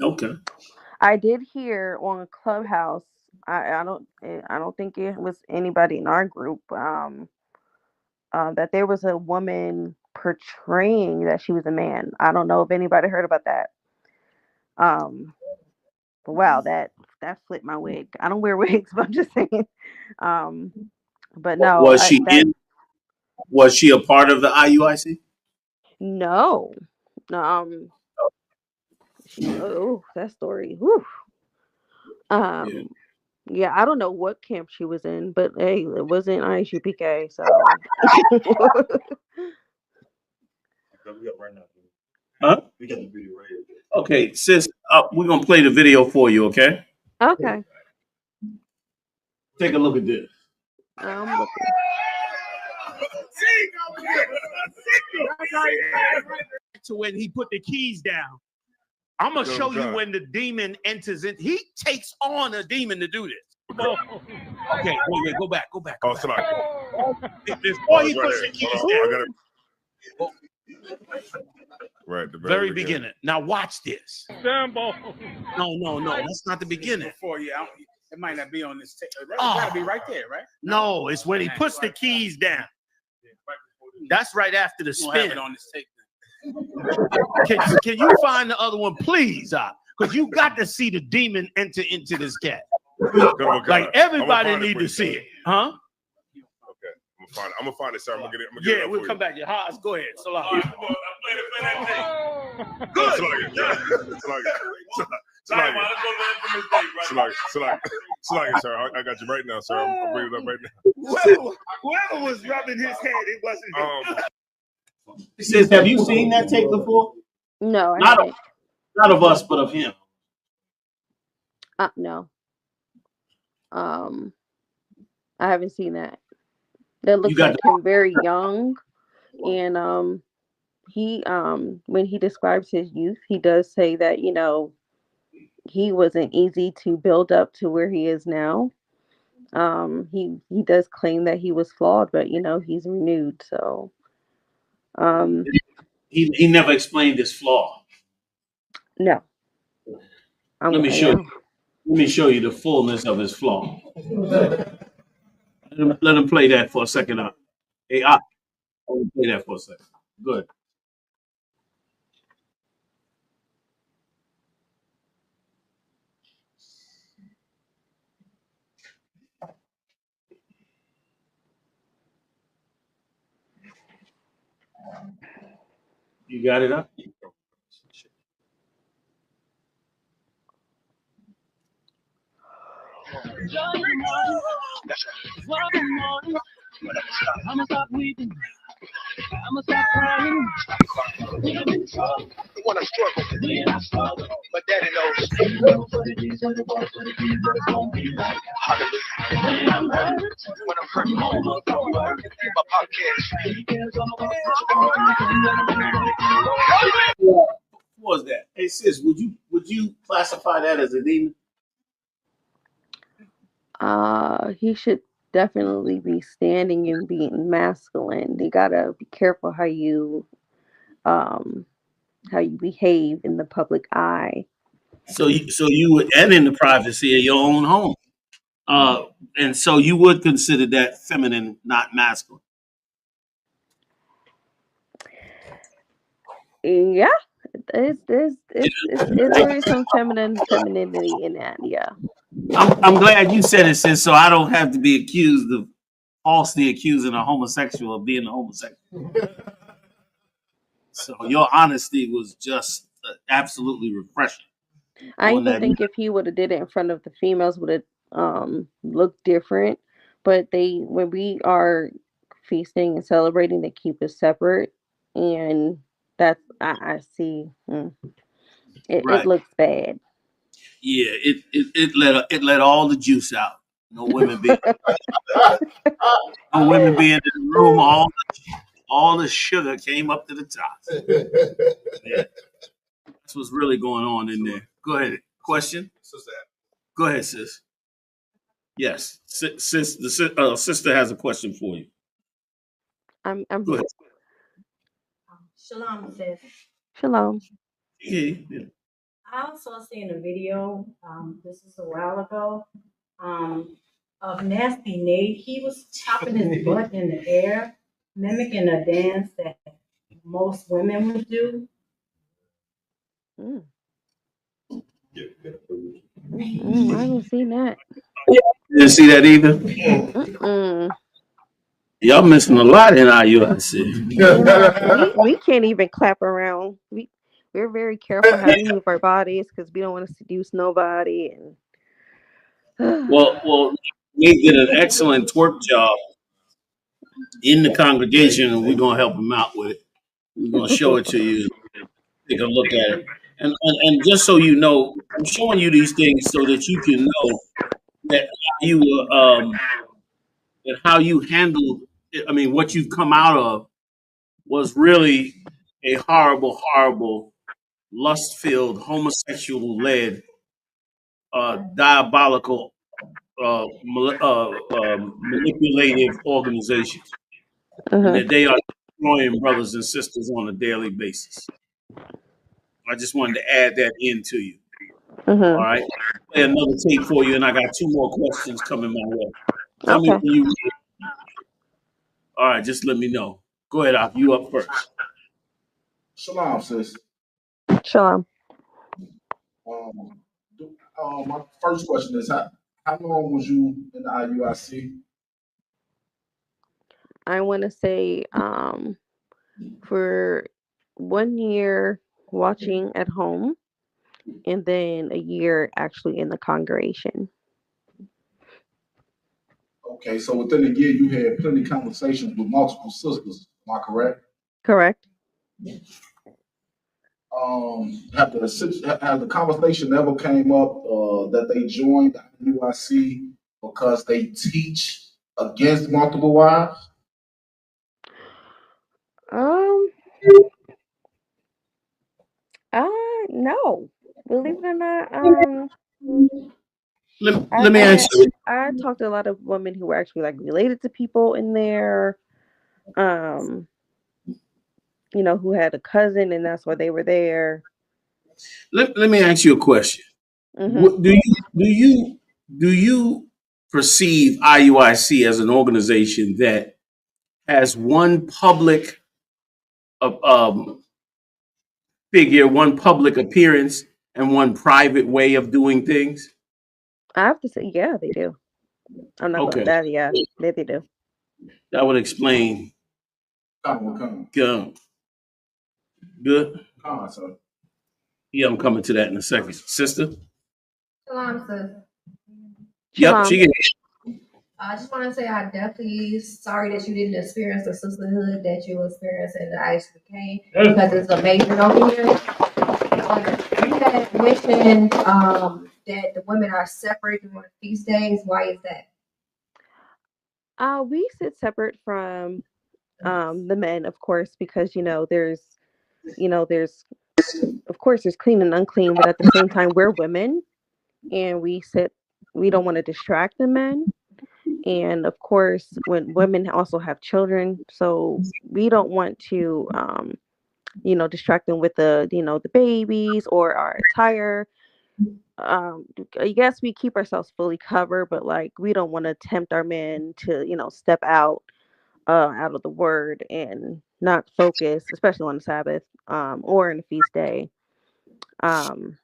Okay. I did hear on Clubhouse. I don't think it was anybody in our group. That there was a woman portraying that she was a man. I don't know if anybody heard about that. Um, but wow, that flipped my wig. I don't wear wigs, but I'm just saying. Um, but no, Was she that in? Was she a part of the IUIC? no. Um, that story. Whew. Yeah. Um, yeah, I don't know what camp she was in, but hey, it wasn't ISUPK, so Huh? Okay, sis. We're gonna play the video for you. Okay. okay. Take a look at this. I'm looking. To when he put the keys down. I'm gonna show you when the demon enters in. He takes on a demon to do this. Okay, wait, go back. Oh, sorry. Before he puts the keys down. Right, the Very beginning. Now watch this. No, that's not the beginning. Before, yeah, it might not be on this tape. It's gotta be right there, right? No, it's when he puts the keys down. That's right after the We'll have spin. it on this tape. Can you find the other one, please? Because you got to see the demon enter into this cat. Like everybody need to see it, huh? Okay, I'm gonna find it, sir. I'm gonna get it. Yeah, we'll come back. Haas, go ahead. So long. Good. Sir, I got you right now, sir. I'm bringing it up right now. Whoever was rubbing his head, it wasn't him. Sis, have you seen that tape before? No, I Not haven't. Not of us, but of him. No. I haven't seen that. That looks like him very young, and he when he describes his youth, he does say that he wasn't easy to build up to where he is now. He does claim that he was flawed, but he's renewed. So he never explained his flaw. no. Let me show you. Let me show you the fullness of his flaw. Let him play that for a second. Hey, let him play that for a second. Good. You got it up? I'ma stop weeping. I'ma stop crying. When I struggle, but daddy knows. Hallelujah. When I'm hurt, my What was that? Hey sis, would you classify that as a demon? He should definitely be standing and being masculine. You gotta be careful how you behave in the public eye. So you would, and in the privacy of your own home. And so you would consider that feminine, not masculine. Yeah, there is some femininity in that. Yeah. I'm glad you said it, sis, so I don't have to be accused of falsely accusing a homosexual of being a homosexual. So your honesty was just absolutely refreshing. I on even that. think if he would have did it in front of the females, would have looked different. But they, when we are feasting and celebrating, they keep it separate, and that's I see. It Right. looks bad. Yeah, it let all the juice out. No women be no women being in the room. All the sugar came up to the top. Yeah, that's what's really going on in there. Go ahead. Question. Go ahead, sis. Yes, sis. The sister has a question for you. I'm Go ahead. here. Shalom, sis. Shalom. Yeah. I also seen a video, this is a while ago, um, of Nasty Nate. He was chopping his butt in the air, mimicking a dance that most women would do. Mm, I haven't seen that. Didn't see that either. Mm-mm. Y'all missing a lot in IUIC. We can't even clap around. We're very careful how we move our bodies because we don't want to seduce nobody. And Well, he did an excellent twerk job in the congregation, and we're gonna help him out with it. We're gonna show it to you. Take a look at it, and just so you know, I'm showing you these things so that you can know that how you handled. I mean, what you've come out of was really a horrible, horrible, lust-filled, homosexual-led, diabolical, manipulative organizations, and hmm that they are destroying brothers and sisters on a daily basis. I just wanted to add that into you. All hmm right. Play another tape for you, and I got two more questions coming my way. Tell me Okay. when you. All right, just let me know. Go ahead, Op. You up first. Shalom, sis. Shalom. Um, my first question is how long was you in the IUIC? I want to say for 1 year watching at home, and then a year actually in the congregation. Okay, so within a year you had plenty of conversations with multiple sisters. Am I correct? Correct. Have the conversation ever came up that they joined the IUIC because they teach against multiple wives? Um. No. Believe it or not. Let me ask you. I talked to a lot of women who were actually like related to people in there. Um. Who had a cousin, and that's why they were there. Let me ask you a question. hmm What, do you perceive IUIC as an organization that has one public figure, one public appearance, and one private way of doing things? I have to say, yeah, they do. I'm not going Okay, to that. Yeah, they do. that would explain. Come, Good. sir. Yeah, I'm coming to that in a second, sister. Shalom, sis. Yep, she Shalom. can. I just want to say I definitely sorry that you didn't experience the sisterhood that you experienced in the ISBK because it's amazing over here. You had mentioned that the women are separate during feast days. Why is that? We sit separate from the men, of course, because there's of course there's clean and unclean, but at the same time we're women, and we don't want to distract the men. And of course, when women also have children, so we don't want to distract them with the babies or our attire. um I guess we keep ourselves fully covered, but like we don't want to tempt our men to step out of the word and not focus, especially on the Sabbath or in a feast day. um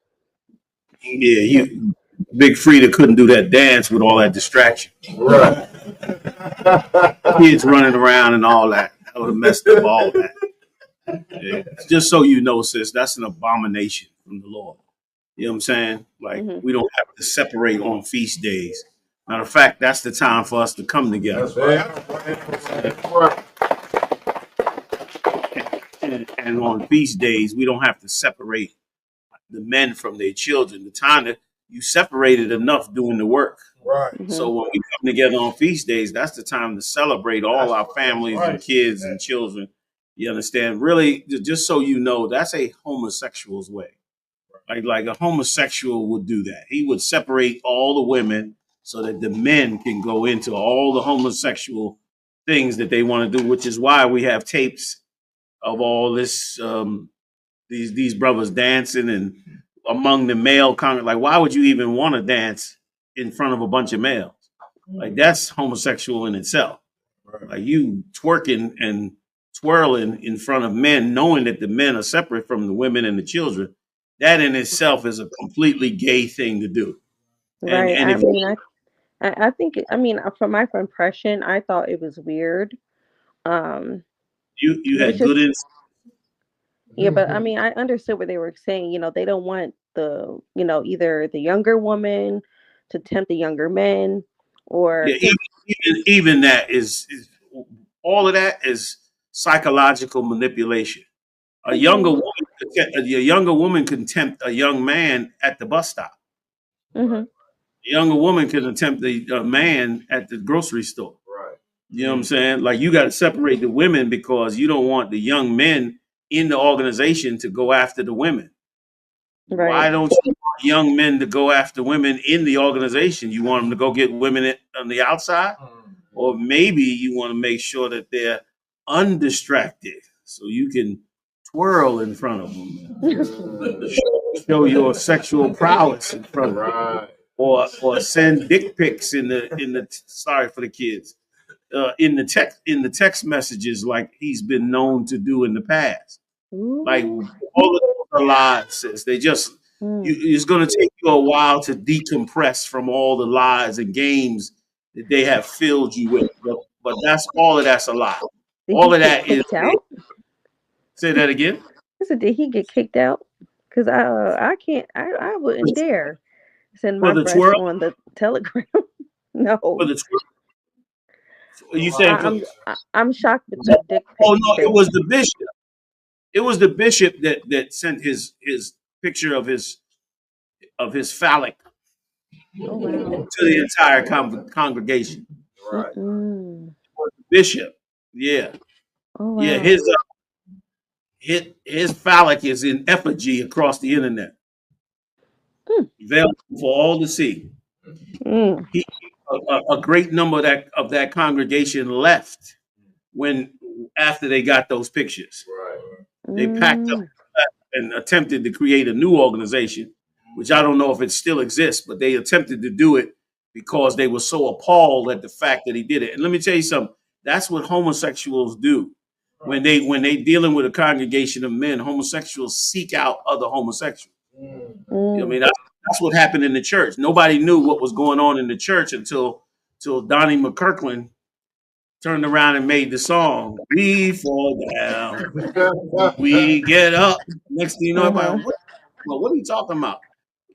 Yeah, so you Big Frida couldn't do that dance with all that distraction. Right. Kids running around and all that. That would have messed up all that. Yeah. Just so you know, sis, that's an abomination from the Lord. You know what I'm saying? Like Mhm. we don't have to separate on feast days. Matter of fact, that's the time for us to come together. That's right. And on feast days, we don't have to separate the men from their children. The time that you separated enough doing the work. Right. So Mhm. when we come together on feast days, that's the time to celebrate all our families and kids and children. You understand? Really, just so you know, that's a homosexual's way. Like a homosexual would do that. He would separate all the women so that the men can go into all the homosexual things that they want to do, which is why we have tapes of all this these brothers dancing and among the male like why would you even want to dance in front of a bunch of males? Like that's homosexual in itself. Like you twerking and twirling in front of men, knowing that the men are separate from the women and the children, that in itself is a completely gay thing to do. Right. And I if mean, I think I mean, from my impression, I thought it was weird. Um, you it was had just good yeah, but I mean, I understood what they were saying. They don't want either the younger woman to tempt the younger men, or yeah, because even that is all of that is psychological manipulation. okay, A younger woman can tempt a young man at the bus stop. hmm A younger woman can tempt a man at the grocery store. Right. You know what I'm saying? Like you got to separate the women because you don't want the young men in the organization to go after the women. right, Why don't you want young men to go after women in the organization? You want them to go get women on the outside? Or maybe you want to make sure that they're undistracted so you can twirl in front of them, show your sexual prowess in front of them, Right. or send dick pics in the sorry for the kids in the text messages like he's been known to do in the past. Like Ooh, all of those are lies, sis. They just mm. it's going to take you a while to decompress from all the lies and games that they have filled you with. But that's all of that's a lie. Did he All of get that is kicked out? say that again I said, did he get kicked out? Because I can't, I wouldn't dare send for my the fresh twirl on the Telegram. for No, the twirl. You I, saying for I'm I'm shocked with the dick pic oh no, it thing. was the bishop. It was the bishop that sent his picture of his phallic Oh wow. to the entire congregation. Right. Mm-mm. Bishop, yeah, Oh yeah. wow. His phallic is in effigy across the internet, Mm, available for all to see. mm, He, a great number of that congregation left when after they got those pictures. Right. They packed up mm. and attempted to create a new organization, which I don't know if it still exists, but they attempted to do it because they were so appalled at the fact that he did it. And let me tell you something. That's what homosexuals do. When they dealing with a congregation of men, homosexuals seek out other homosexuals. You know what I Mm. mean? That's what happened in the church. Nobody knew what was going on in the church until Donnie McKirkland turned around and made the song. We fall down, we get up. Next thing you know, everybody, Uh-huh. what are you talking about?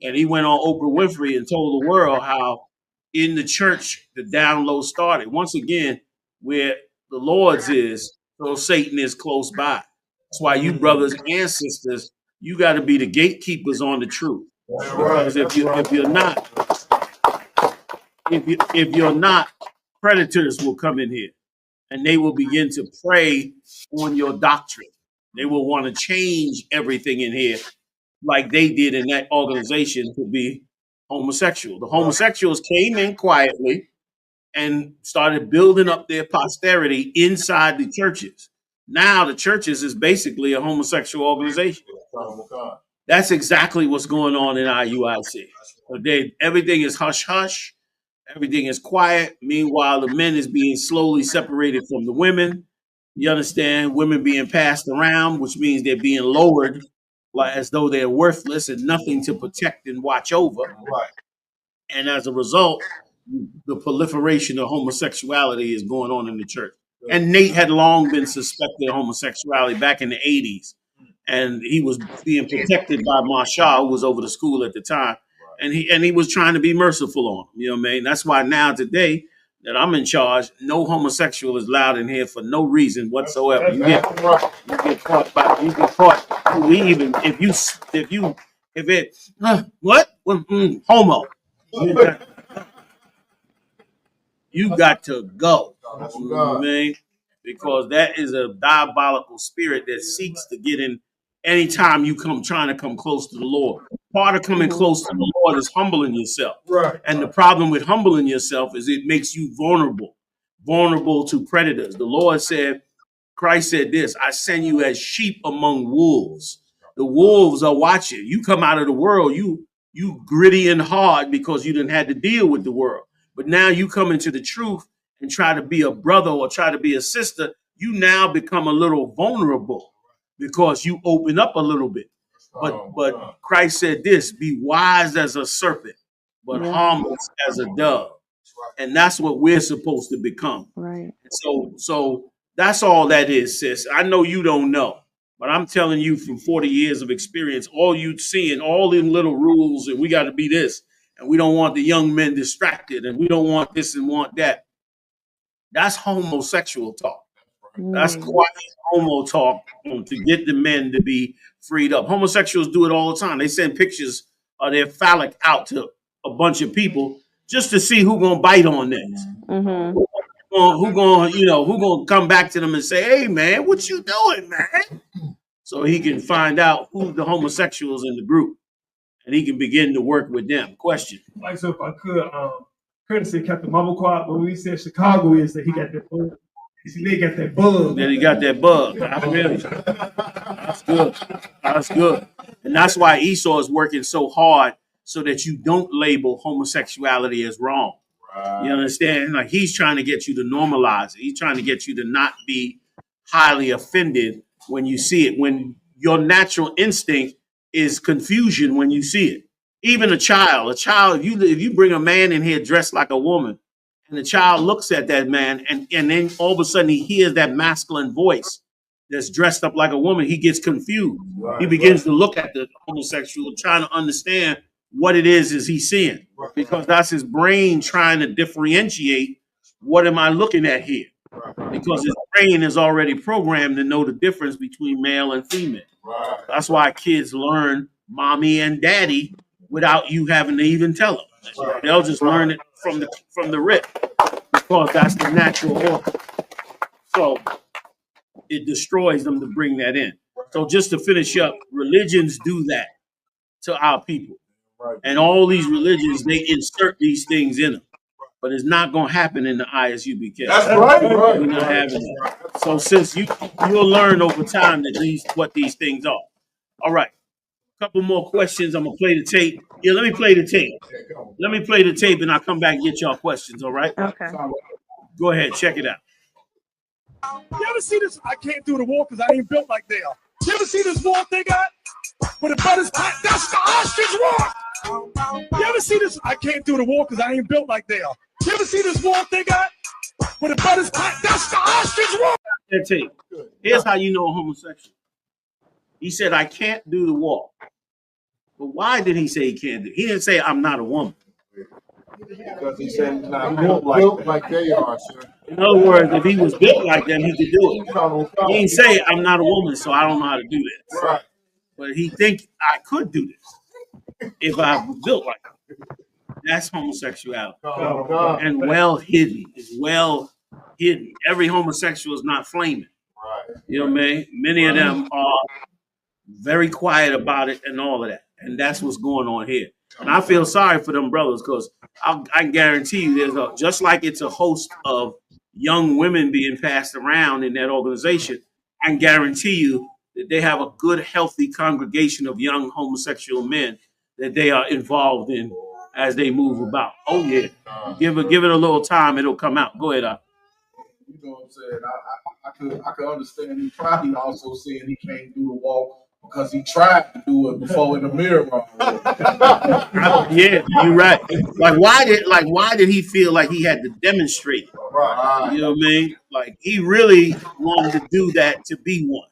And he went on Oprah Winfrey and told the world how in the church the download started. Once again, where the Lord's is, so Satan is close by. That's why you brothers and sisters, you got to be the gatekeepers on the truth. Because if you're not, predators will come in here and they will begin to prey on your doctrine. They will want to change everything in here like they did in that organization to be homosexual. The homosexuals came in quietly and started building up their posterity inside the churches. Now the churches is basically a homosexual organization. That's exactly what's going on in IUIC. Everything is hush hush. Everything is quiet. Meanwhile, the men is being slowly separated from the women. You understand? Women being passed around, which means they're being lowered, like as though they're worthless and nothing to protect and watch over. Right. And as a result, the proliferation of homosexuality is going on in the church. And Nate had long been suspected of homosexuality back in the 80s. and he was being protected by Marshall, who was over the school at the time, and he was trying to be merciful on him. You know what I mean? That's why now today that I'm in charge, no homosexual is allowed in here for no reason whatsoever. You get caught by We even if it what homo. You got to go. You know what I mean? Because that is a diabolical spirit that seeks to get in anytime you come trying to come close to the Lord. Part of coming close to the Lord is humbling yourself. Right. And the problem with humbling yourself is it makes you vulnerable to predators. The Lord said, Christ said this, I send you as sheep among wolves. The wolves are watching. You come out of the world, you gritty and hard because you didn't had to deal with the world. But now you come into the truth and try to be a brother or try to be a sister, you now become a little vulnerable because you open up a little bit. But Christ said this, be wise as a serpent, but harmless as a dove. And that's what we're supposed to become. Right. So that's all that is, sis. I know you don't know, but I'm telling you from 40 years of experience, all you seeing, all them little rules, and we got to be this, and we don't want the young men distracted, and we don't want this and want that. That's homosexual talk. That's quiet homo talk to get the men to be freed up. Homosexuals do it all the time. They send pictures of their phallic out to a bunch of people just to see who gonna bite on this. Mm-hmm. Who gonna come back to them and say, "Hey, man, what you doing, man?" So he can find out who the homosexuals in the group, and he can begin to work with them. Question. Like, so if I could, courtesy Captain Mama Quad, when we said Chicago is that he got that bug. They got that bug. That he got that bug. I feel you. That's good. That's good. And that's why Esau is working so hard so that you don't label homosexuality as wrong. Right. You understand? Like he's trying to get you to normalize it. He's trying to get you to not be highly offended when you see it. When your natural instinct is confusion when you see it. Even a child, if you bring a man in here dressed like a woman, and the child looks at that man, and then all of a sudden he hears that masculine voice that's dressed up like a woman, he gets confused. Right, he begins to look at the homosexual, trying to understand what it is he's seeing. Because that's his brain trying to differentiate what am I looking at here? Because his brain is already programmed to know the difference between male and female. That's why kids learn mommy and daddy without you having to even tell them. They'll just learn it from the rip because that's the natural order. So it destroys them to bring that in. So just to finish up, religions do that to our people. And all these religions, they insert these things in them. But it's not going to happen in the ISUBK. That's right. We're not having that. So since you'll learn over time that what these things are. All right. A couple more questions. I'm going to play the tape. Yeah, let me play the tape. Let me play the tape and I'll come back and get y'all questions. All right? Okay. Go ahead. Check it out. You ever see this? I can't do the wall because I ain't built like they are. You ever see this wall they got? Where the butt is tight? That's the ostrich wall. You ever see this? I can't do the wall because I ain't built like they are. You ever see this wall they got? Where the butt is tight? That's the ostrich wall. That tape. Here's how you know a homosexual. He said, I can't do the walk. But why did he say he can't do it? He didn't say, I'm not a woman. Because he said he's not built like they are, sir. In other words, if he was built like them, he could do it. He didn't say, I'm not a woman, so I don't know how to do this. Right. But he think I could do this if I was built like them. That's homosexuality. And well hidden. It's well hidden. Every homosexual is not flaming. Right. You know what I mean? Many of them are very quiet about it and all of that. And that's what's going on here. And I feel sorry for them brothers because I guarantee you just like it's a host of young women being passed around in that organization, I guarantee you that they have a good, healthy congregation of young homosexual men that they are involved in as they move about. Oh, yeah. Give it a little time. It'll come out. Go ahead. You know what I'm saying? I could understand he probably also saying he can't do the walk because he tried to do it before in the mirror. Yeah, you're right. Why did he feel like he had to demonstrate it? Right. You know what I mean? Like he really wanted to do that to be one.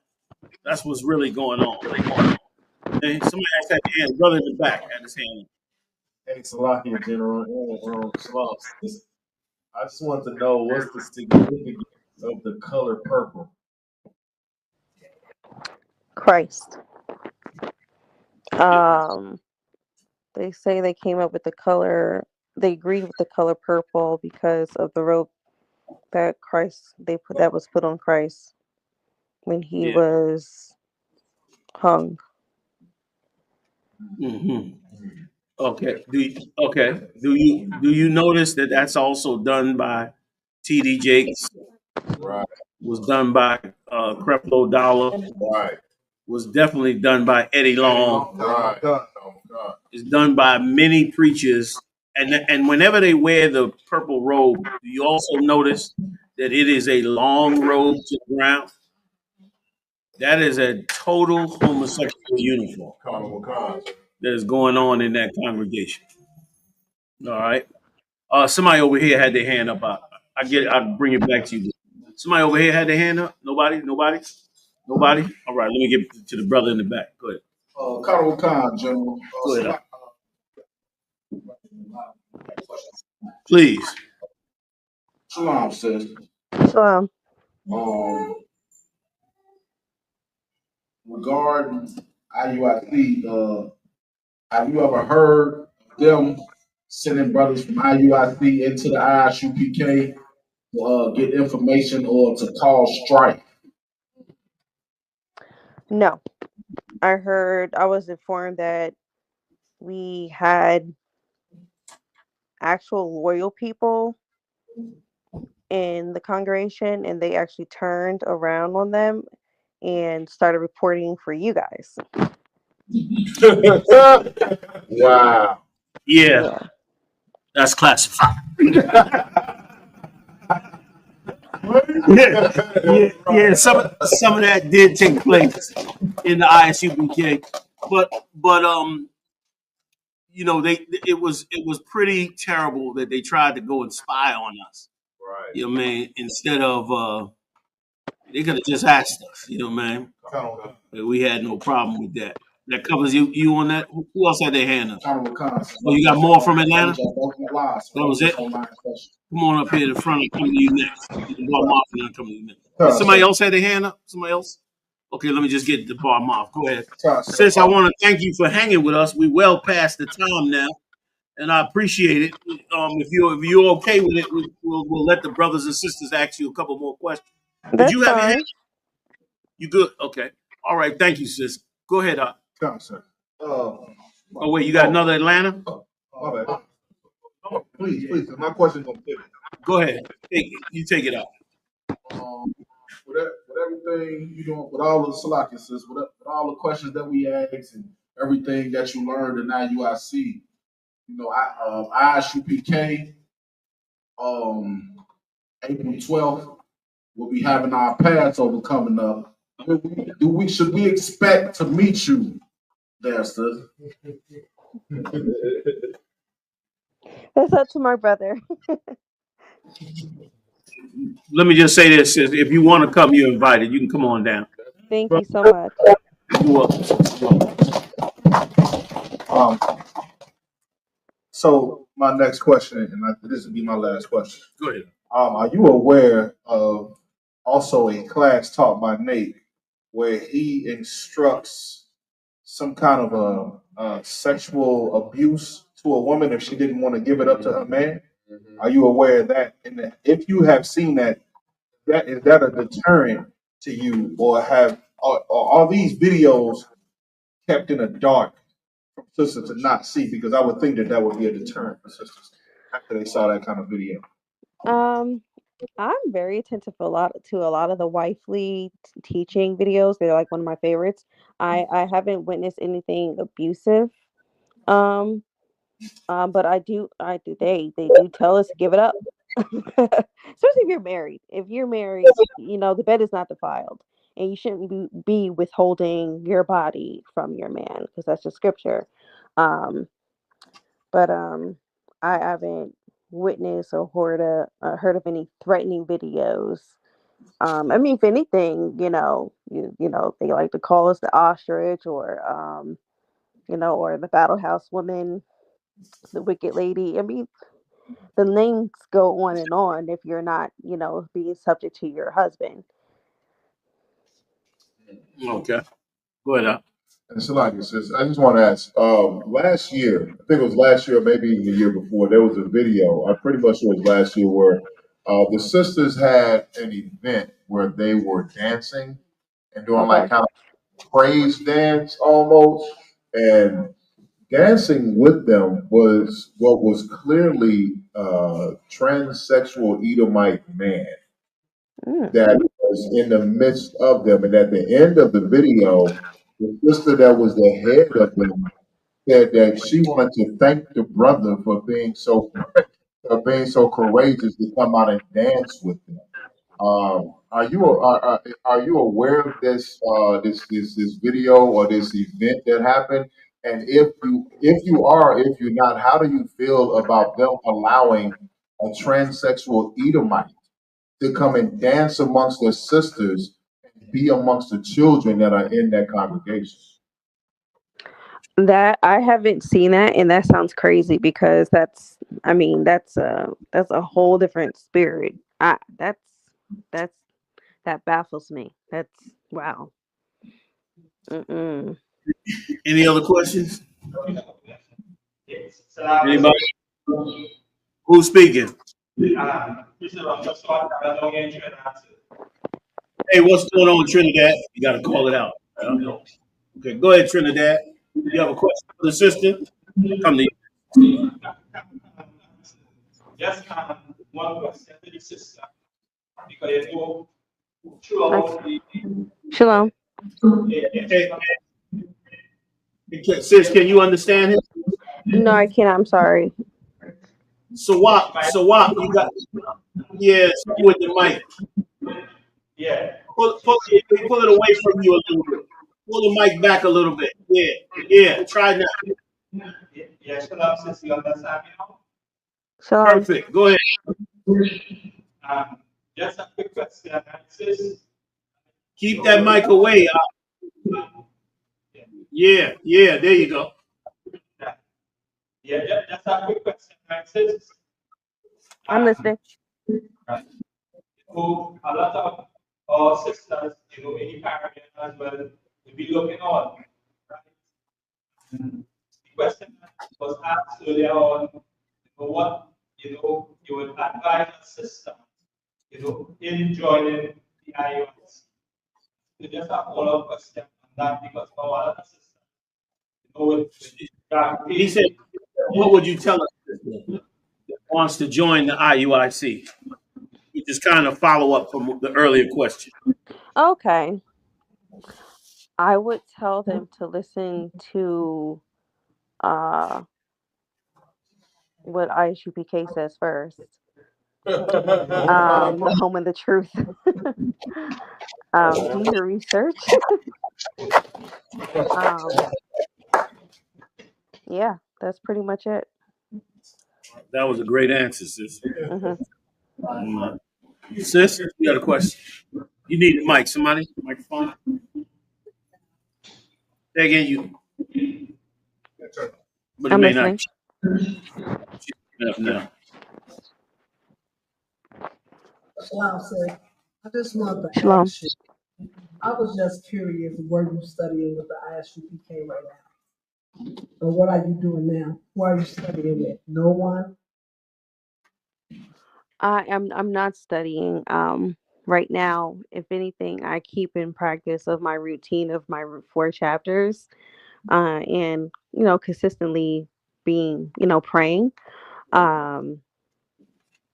That's what's really going on. Okay? Somebody has that hand. Brother in the back had his hand. Hey, Salakia General, Salam. I just want to know what's the significance of the color purple. Christ. They say they came up with the color. They agreed with the color purple because of the robe that that was put on Christ when he Yeah. was hung. Mm-hmm. Okay. Do you notice that that's also done by T.D. Jakes? Right, Was done by Creflo Dollar. right, Was definitely done by Eddie Long. right. Oh God. It's done by many preachers, and whenever they wear the purple robe, you also notice that it is a long robe to the ground. That is a total homosexual uniform that is going on in that congregation. All right. Somebody over here had their hand up. I get it. I'll bring it back to you. Somebody over here had their hand up. Nobody. Nobody. Nobody. All right. Let me get to the brother in the back. Go ahead. Comm.General. Go ahead. Please. Shalom says, So, regarding IUIC, have you ever heard of them sending brothers from IUIC into the ISUPK to get information or to cause strife? no. I was informed that we had actual loyal people in the congregation and they actually turned around on them and started reporting for you guys. Wow. Yeah, Yeah. that's classified. Yeah. Some of that did take place in the ISUBK, but it was pretty terrible that they tried to go and spy on us. Right. You know what I mean? Instead of they could have just asked us. You know what I mean? But we had no problem with that. That covers you on that. Who else had their hand up? Oh, you got more from Atlanta? That was it. Come on up here to the front. I'm coming to you next. Bar Marvin, I'm coming to you next. Somebody else had their hand up? Somebody else? Okay, let me just get the bar Marv. Go ahead. Sis, I want to thank you for hanging with us. We well past the time now, and I appreciate it. If you're okay with it, we'll let the brothers and sisters ask you a couple more questions. Did That's you have your hand? fine. You good? Okay. All right. Thank you, sis. Go ahead. Oh wait, you got another Atlanta? My bad. Please, my question's gonna pivot. Go ahead. Take it. You take it out. With everything you doing, with all the Salakias, with all the questions that we asked and everything that you learned in IUIC, ISUPK, April 12th, we'll be having our Passover coming up. Should we expect to meet you there, sis? That's up to my brother. Let me just say this: sis. If you want to come, you're invited. You can come on down. Thank you so much. You're welcome. Um, so my next question, and this will be my last question. Go ahead. Are you aware of also a class taught by Nate where he instructs some kind of a sexual abuse to a woman if she didn't want to give it up to her man? Are you aware of that? And if you have seen that, is that a deterrent to you, or are these videos kept in the dark for sisters to not see? Because I would think that would be a deterrent for sisters after they saw that kind of video. Um, I'm very attentive to a lot of the wifely teaching videos. They're like one of my favorites. I haven't witnessed anything abusive. Um, but they do tell us to give it up. Especially if you're married. If you're married, the bed is not defiled, and you shouldn't be withholding your body from your man because that's just scripture. Um, but I haven't witnessed or heard of any threatening videos I mean, if anything, they like to call us the ostrich, or or the battle house woman, the wicked lady. I mean, the names go on and on if you're not, being subject to your husband. Okay. Go ahead. And so, like it says, I just want to ask. Last year, I think it was last year, or maybe even the year before, there was a video. I'm pretty much sure it was last year where the sisters had an event where they were dancing and doing like Okay. kind of praise dance almost, and dancing with them was what was clearly transsexual Edomite man Mm. that was in the midst of them. And at the end of the video, the sister that was the head of them said that she wanted to thank the brother for being so courageous to come out and dance with them. Are you aware of this video or this event that happened? And if you're not, how do you feel about them allowing a transsexual Edomite to come and dance amongst their sisters and be amongst the children that are in that congregation? That I haven't seen that, and that sounds crazy because I mean, that's a whole different spirit. That's that baffles me. That's wow. Mm-mm. Any other questions? Yes. Salam Anybody? alaikum. Who's speaking? This is I'm just talking about don't get you an answer. Hey, what's going on, Trinidad? You got to call it out. Okay, go ahead, Trinidad. You have a question for the sister? Come to you. Just one question to the sister because you know Okay. throughout the Shalom. Hey, sis, can you understand him? No, I can't. I'm sorry. So what? You got with the mic. yeah. Pull it away from you a little bit. Pull the mic back a little bit. Yeah. Try now. Yeah, shalom sis, you understand me now? Shalom. Perfect. Go ahead. Just a quick question, sis. Keep that mic away. Yeah. There you go. Yeah, just a quick question, sis. I'm listening. So a lot of our sisters, in the Caribbean as well, will be looking on. Right? The question was asked earlier on, what you would advise a sister, in joining the IOS. So just a follow-up question on that because for one of the sisters, with He said, "What would you tell us that wants to join the IUIC?" You just kind of follow up from the earlier question. Okay. I would tell them to listen to uh what ISUPK says first. The home of the truth. Do your research. um, yeah, that's pretty much it. That was a great answer, sis. Hmm. Sis, you got a question? You need a mic. Somebody, microphone. Say again, but it I'm may not. listening. No. Wow, sir. I just wanted to Shalom. ask you. I was just curious where you studying with the ISUPK right now. Or what are you doing now? Who are you studying with? No one? I'm not studying right now. If anything, I keep in practice of my routine of my 4 chapters, and consistently being praying. Um,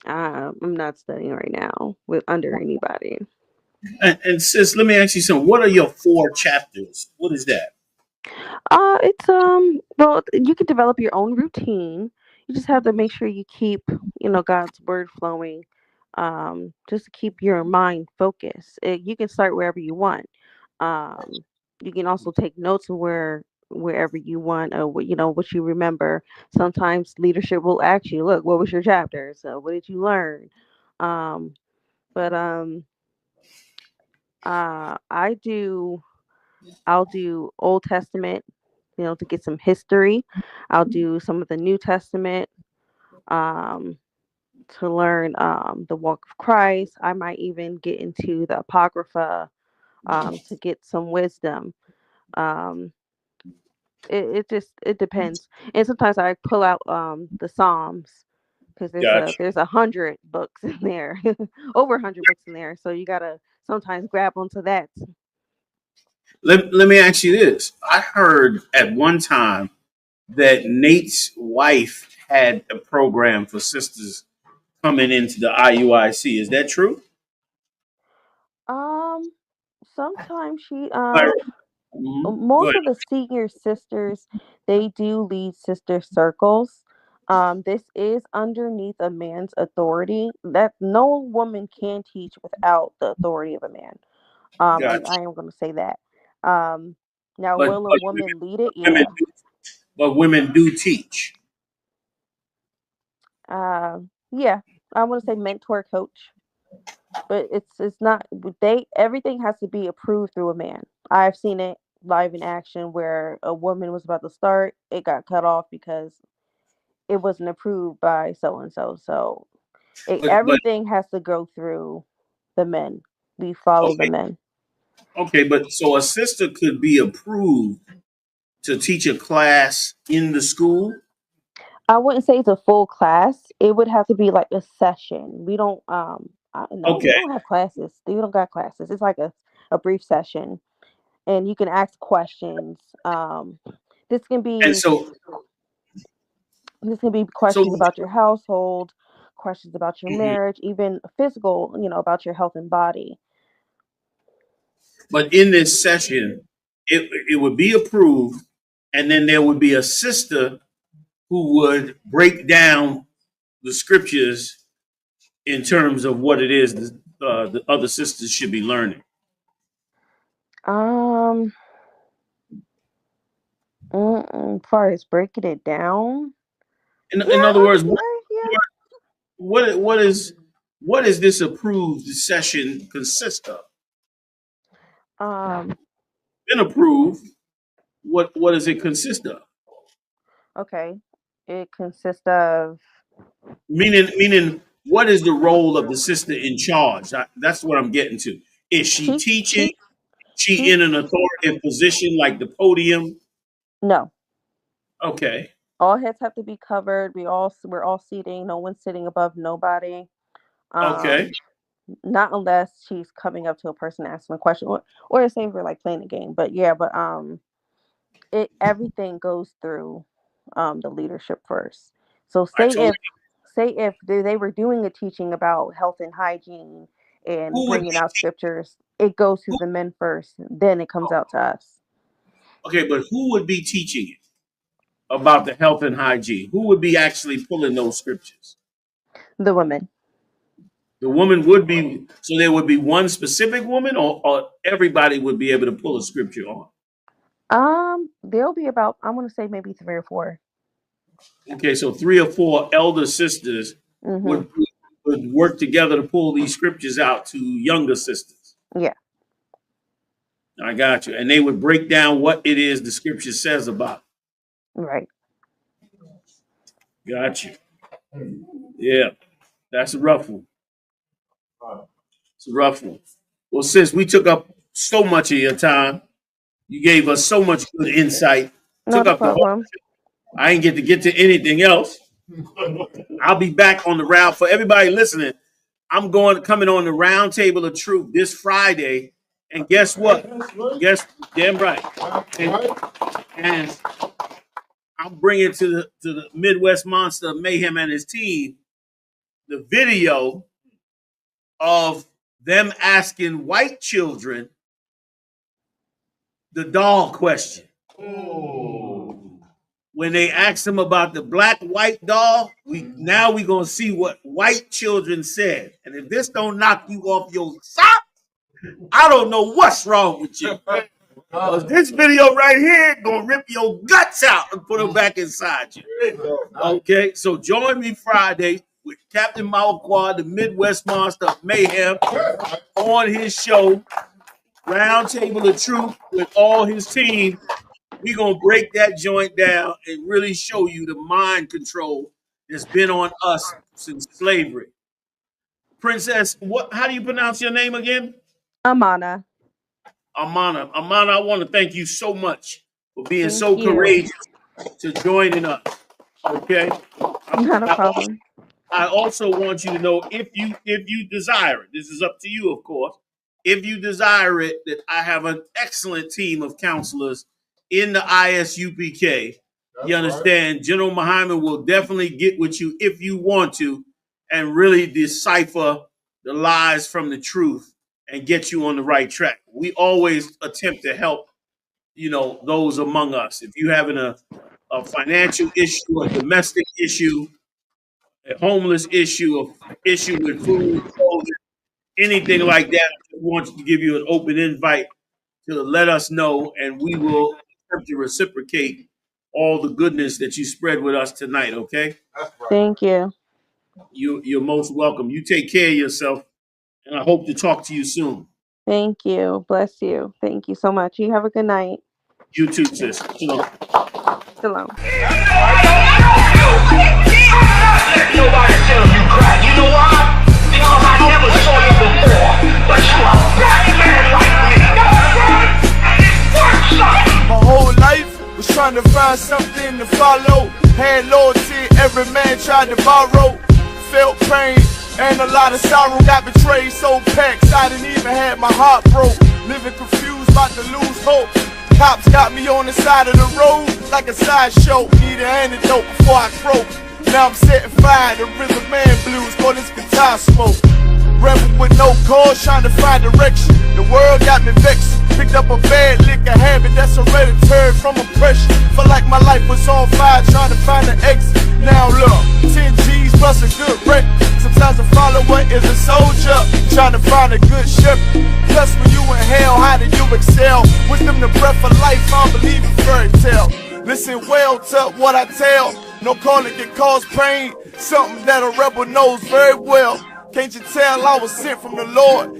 I'm not studying right now with under anybody. And sis, let me ask you something. What are your 4 chapters? What is that? It's well, you can develop your own routine. You just have to make sure you keep, God's word flowing. Just to keep your mind focused. You can start wherever you want. Um, you can also take notes of wherever you want, or what you remember. Sometimes leadership will ask you, "Look, what was your chapter? So what did you learn?" Um, but I do. I'll do Old Testament, to get some history. I'll do some of the New Testament, um, to learn the walk of Christ. I might even get into the Apocrypha, to get some wisdom. Um, it depends, and sometimes I pull out the Psalms because Gotcha. there's 100 books in there, over 100 books in there. So you gotta sometimes grab onto that. Let me ask you this. I heard at one time that Nate's wife had a program for sisters coming into the IUIC. Is that true? Um, Sometimes she Like, Go most ahead. of the senior sisters, they do lead sister circles. This is underneath a man's authority. That no woman can teach without the authority of a man. I Gotcha. am going to say that. Um, Now, But, will a but, woman lead it? women, Yeah. women do teach. Yeah. I want to say mentor coach, but it's not. They everything has to be approved through a man. I've seen it live in action where a woman was about to start, it got cut off because it wasn't approved by so and so. So But everything has to go through the men. We follow the okay, men. okay. But so a sister could be approved to teach a class in the school. I wouldn't say it's a full class. It would have to be like a session. We don't no, we Okay, don't have classes. We don't got classes. It's like a brief session, and you can ask questions. This can and be so this can be so, questions about your household, questions about your mhm. marriage, even physical, about your health and body. But in this session, it would be approved, and then there would be a sister who would break down the scriptures in terms of what it is the other sisters should be learning. Um, far as breaking it down, yeah, In other I words, would say, yeah. what what is what is this approved session consist of? Um, Been approved. What does it consist of? okay. It consists of Meaning, what is the role of the sister in charge? That's what I'm getting to. Is she she teaching? she She she in an authoritative position like the podium? no. Okay, All heads have to be covered. We're all seating. No one's sitting above nobody. okay. Um, Not unless she's coming up to a person asking a question, or say we're like playing a game. But yeah, but it everything goes through the leadership first. So I told say if they were doing a teaching about health and hygiene you and who would bringing out scriptures, it goes to who, the men first, then it comes out to us, okay, but who would be teaching it about the health and hygiene? Who would be actually pulling those scriptures? the women. The woman would be, so there would be one specific woman, or everybody would be able to pull a scripture on. There'll be about, I'm gonna say maybe 3 or 4. Okay, so three or four elder sisters Mm-hmm. would would work together to pull these scriptures out to younger sisters. Yeah. I got you, and they would break down what it is the scripture says about Right. it. Got you. Yeah, that's a rough one. It's a rough one. Well, sis, we took up so much of your time. You gave us so much good insight. Took Not a up the whole. problem. I ain't get to anything else. I'll be back on the round for everybody listening. I'm coming on the round table of truth this Friday. And guess what? Guess damn right. And I'm bringing to the Midwest Monster of Mayhem and his team the video of them asking white children the doll question. When they asked them about the black white doll, we gonna see what white children said. And if this don't knock you off your sock, I don't know what's wrong with you. Because this video right here gonna rip your guts out and put them back inside you. Okay, so join me Friday with Captain Malquad, the Midwest Monster of Mayhem, on his show Round Table of Truth with all his team. We're going to break that joint down and really show you the mind control that's been on us since slavery. Princess, how do you pronounce your name again? Amana. Amana. Amana, I want to thank you so much for being Thank so you. courageous to joining us. Okay? Not a problem. I also want you to know if you desire it, this is up to you, of course. If you desire it, that I have an excellent team of counselors in the ISUPK. You understand? Right. General Muhammad will definitely get with you if you want to and really decipher the lies from the truth and get you on the right track. We always attempt to help, those among us. If you having a financial issue, a domestic issue, a homeless issue, a issue with food, clothing, anything like that, I just want to give you an open invite to let us know, and we will attempt to reciprocate all the goodness that you spread with us tonight. Okay? That's right. Thank you. You're most welcome. You take care of yourself, and I hope to talk to you soon. Thank you. Bless you. Thank you so much. You have a good night. You too, sis. Shalom. Shalom. Nobody tell you cry. You know why? Because I never saw you before. But you are a black man like me. And it works out. My whole life was trying to find something to follow. Had loyalty, every man tried to borrow. Felt pain and a lot of sorrow. Got betrayed, so packed, I didn't even have my heart broke. Living confused, about to lose hope. Cops got me on the side of the road like a sideshow. Need an antidote before I croak. Now I'm setting fire to Rhythm Man blues, call this guitar smoke. Rebel with no cause, trying to find direction. The world got me vexed. Picked up a bad liquor habit that's hereditary from oppression. Felt like my life was on fire, trying to find an exit. Now look, 10 G's plus a good wreck. Sometimes a follower is a soldier, trying to find a good shepherd. Plus when you in hell, how do you excel? Wisdom the breath of life, I don't believe in fairy tale. Listen well to what I tell. No calling can cause pain. Something that a rebel knows very well. Can't you tell I was sent from the Lord?